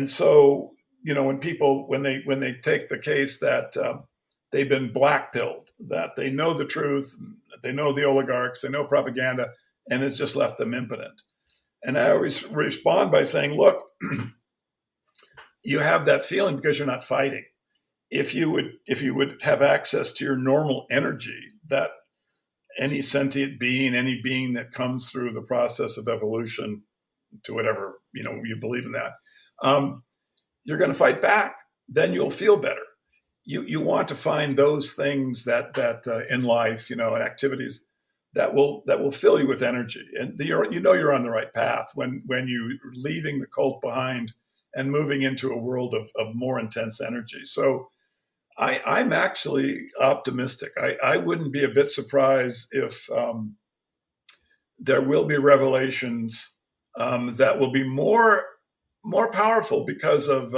so when people when they take the case that they've been blackpilled, that they know the truth, they know the oligarchs, they know propaganda, and it's just left them impotent. And I always respond by saying, look, you have that feeling because you're not fighting. If you would have access to your normal energy, that any sentient being, any being that comes through the process of evolution to whatever, you believe in that, you're going to fight back. Then you'll feel better. You want to find those things that in life, and activities that will fill you with energy, and you're on the right path when you're leaving the cult behind and moving into a world of more intense energy. So I'm actually optimistic. I wouldn't be a bit surprised if there will be revelations that will be more powerful because of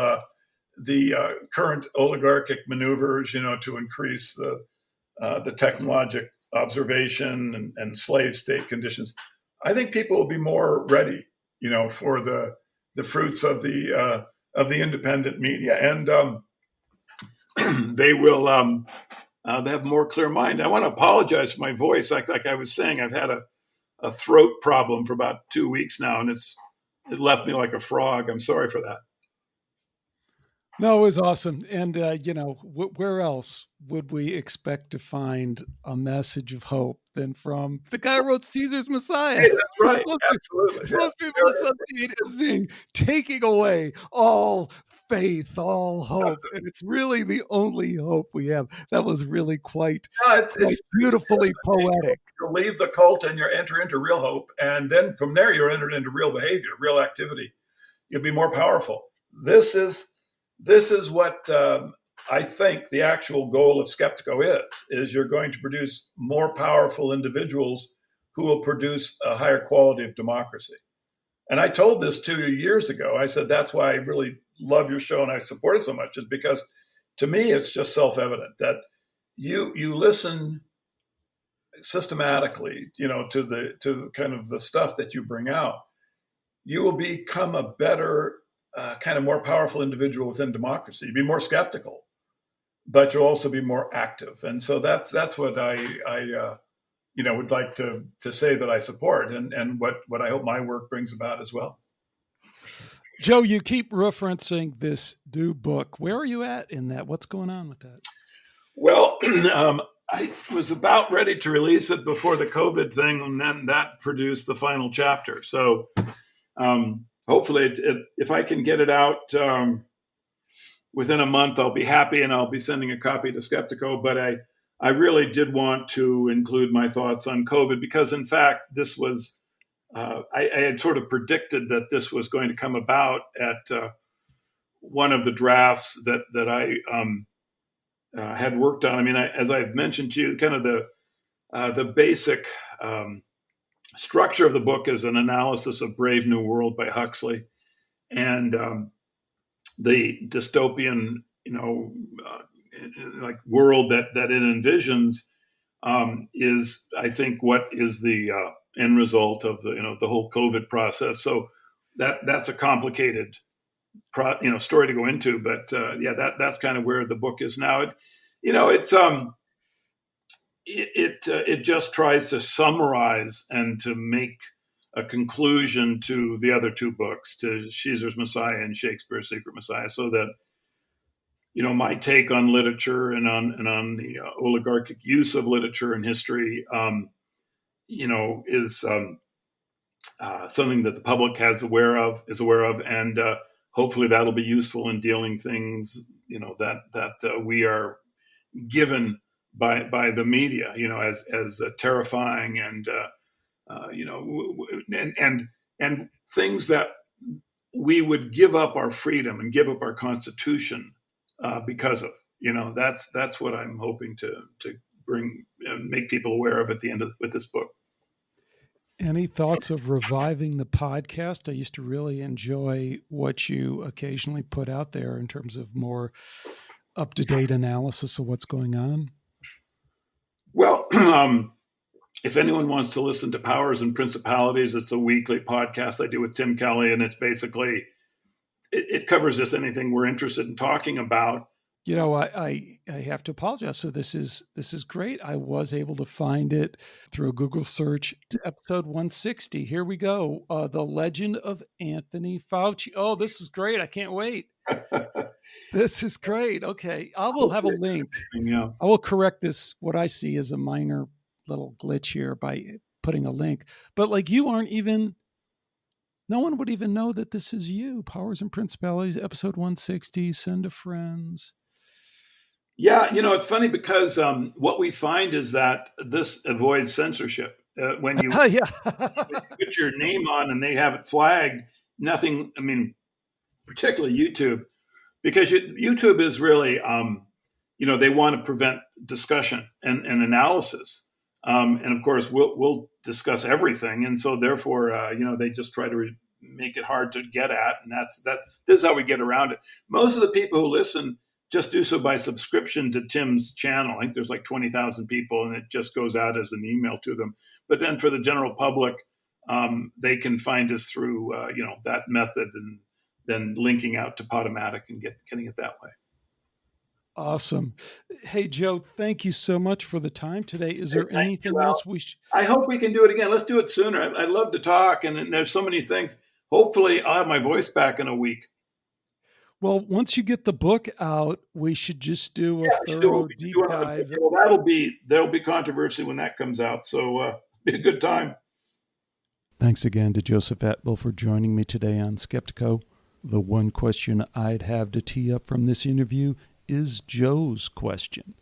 the current oligarchic maneuvers, to increase the technologic observation and slave state conditions. I think people will be more ready, for the fruits of the independent media, and they will have more clear mind. I want to apologize for my voice. Like I was saying, I've had a throat problem for about 2 weeks now, and it left me like a frog. I'm sorry for that. No, it was awesome. And, where else would we expect to find a message of hope than from the guy who wrote Caesar's Messiah? Hey, that's right. Absolutely. Most people associate it as being taking away all faith, all hope. And it's really the only hope we have. That was really quite beautifully poetic. You leave the cult and you enter into real hope. And then from there, you're entered into real behavior, real activity. You'll be more powerful. This is what I think the actual goal of Skeptiko is you're going to produce more powerful individuals who will produce a higher quality of democracy. And I told this 2 years ago. I said, that's why I really love your show and I support it so much, is because to me, it's just self-evident that you listen systematically, to kind of the stuff that you bring out, you will become a better, kind of more powerful individual within democracy. You'll be more skeptical, but you'll also be more active. And so that's what I would like to say that I support, and what I hope my work brings about as well. Joe, you keep referencing this new book. Where are you at in that? What's going on with that? Well, I was about ready to release it before the COVID thing, and then that produced the final chapter. So hopefully, if I can get it out within a month, I'll be happy, and I'll be sending a copy to Skeptiko. But I really did want to include my thoughts on COVID because, in fact, this was, I had sort of predicted that this was going to come about at one of the drafts that I had worked on. I mean, as I've mentioned to you, kind of the basic structure of the book is an analysis of Brave New World by Huxley, and the dystopian, like world that it envisions is, I think, what is the end result of the whole COVID process. So that's a complicated story to go into, but that's kind of where the book is now. It just tries to summarize and to make a conclusion to the other two books, to Caesar's Messiah and Shakespeare's Secret Messiah, so that my take on literature and on the oligarchic use of literature in history, is something that the public is aware of, and hopefully that'll be useful in dealing things, that we are given by the media, as terrifying and and things that we would give up our freedom and give up our Constitution because of. That's what I'm hoping to bring and make people aware of at the end with this book. Any thoughts of reviving the podcast? I used to really enjoy what you occasionally put out there in terms of more up-to-date analysis of what's going on. Well, if anyone wants to listen to Powers and Principalities, it's a weekly podcast I do with Tim Kelly, and it's basically, it covers just anything we're interested in talking about. I have to apologize. So this is great. I was able to find it through a Google search. Episode 160. Here we go. The Legend of Anthony Fauci. Oh, this is great. I can't wait. This is great. Okay. I will have a link. Yeah. I will correct this. What I see is a minor little glitch here by putting a link. But no one would even know that this is you. Powers and Principalities, episode 160. Send to friends. Yeah, it's funny because what we find is that this avoids censorship. When you put your name on and they have it flagged, nothing, particularly YouTube, because YouTube is really, they want to prevent discussion and analysis. And of course, we'll discuss everything. And so therefore, they just try to make it hard to get at. And this is how we get around it. Most of the people who listen just do so by subscription to Tim's channel. I think there's like 20,000 people, and it just goes out as an email to them. But then for the general public, they can find us through, that method, and then linking out to Podomatic and getting it that way. Awesome. Hey, Joe, thank you so much for the time today. Is there anything else we should? I hope we can do it again. Let's do it sooner. I'd love to talk, and there's so many things. Hopefully I'll have my voice back in a week. Well, once you get the book out, we should just do a thorough deep dive. Well, there'll be controversy when that comes out. So be a good time. Thanks again to Joseph Atwill for joining me today on Skeptiko. The one question I'd have to tee up from this interview is Joe's question.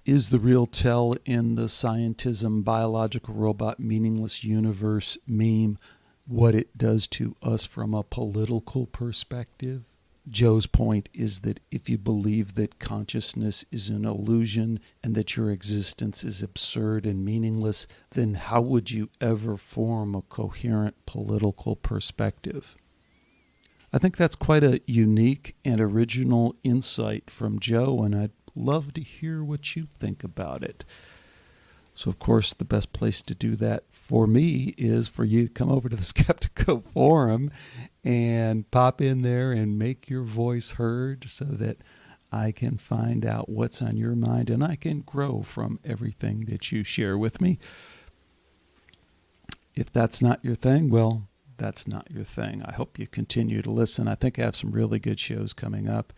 Is the real tell in the scientism, biological robot, meaningless universe meme what it does to us from a political perspective? Joe's point is that if you believe that consciousness is an illusion and that your existence is absurd and meaningless, then how would you ever form a coherent political perspective? I think that's quite a unique and original insight from Joe, and I'd love to hear what you think about it. So, of course, the best place to do that for me is for you to come over to the Skeptiko forum and pop in there and make your voice heard so that I can find out what's on your mind and I can grow from everything that you share with me. If that's not your thing, well, that's not your thing. I hope you continue to listen. I think I have some really good shows coming up,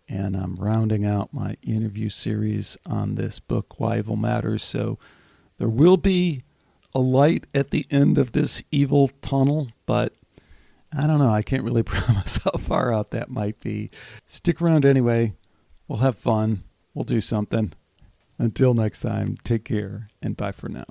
and I'm rounding out my interview series on this book, Why Evil Matters. So there will be a light at the end of this evil tunnel, but I don't know. I can't really promise how far out that might be. Stick around anyway. We'll have fun. We'll do something. Until next time, take care and bye for now.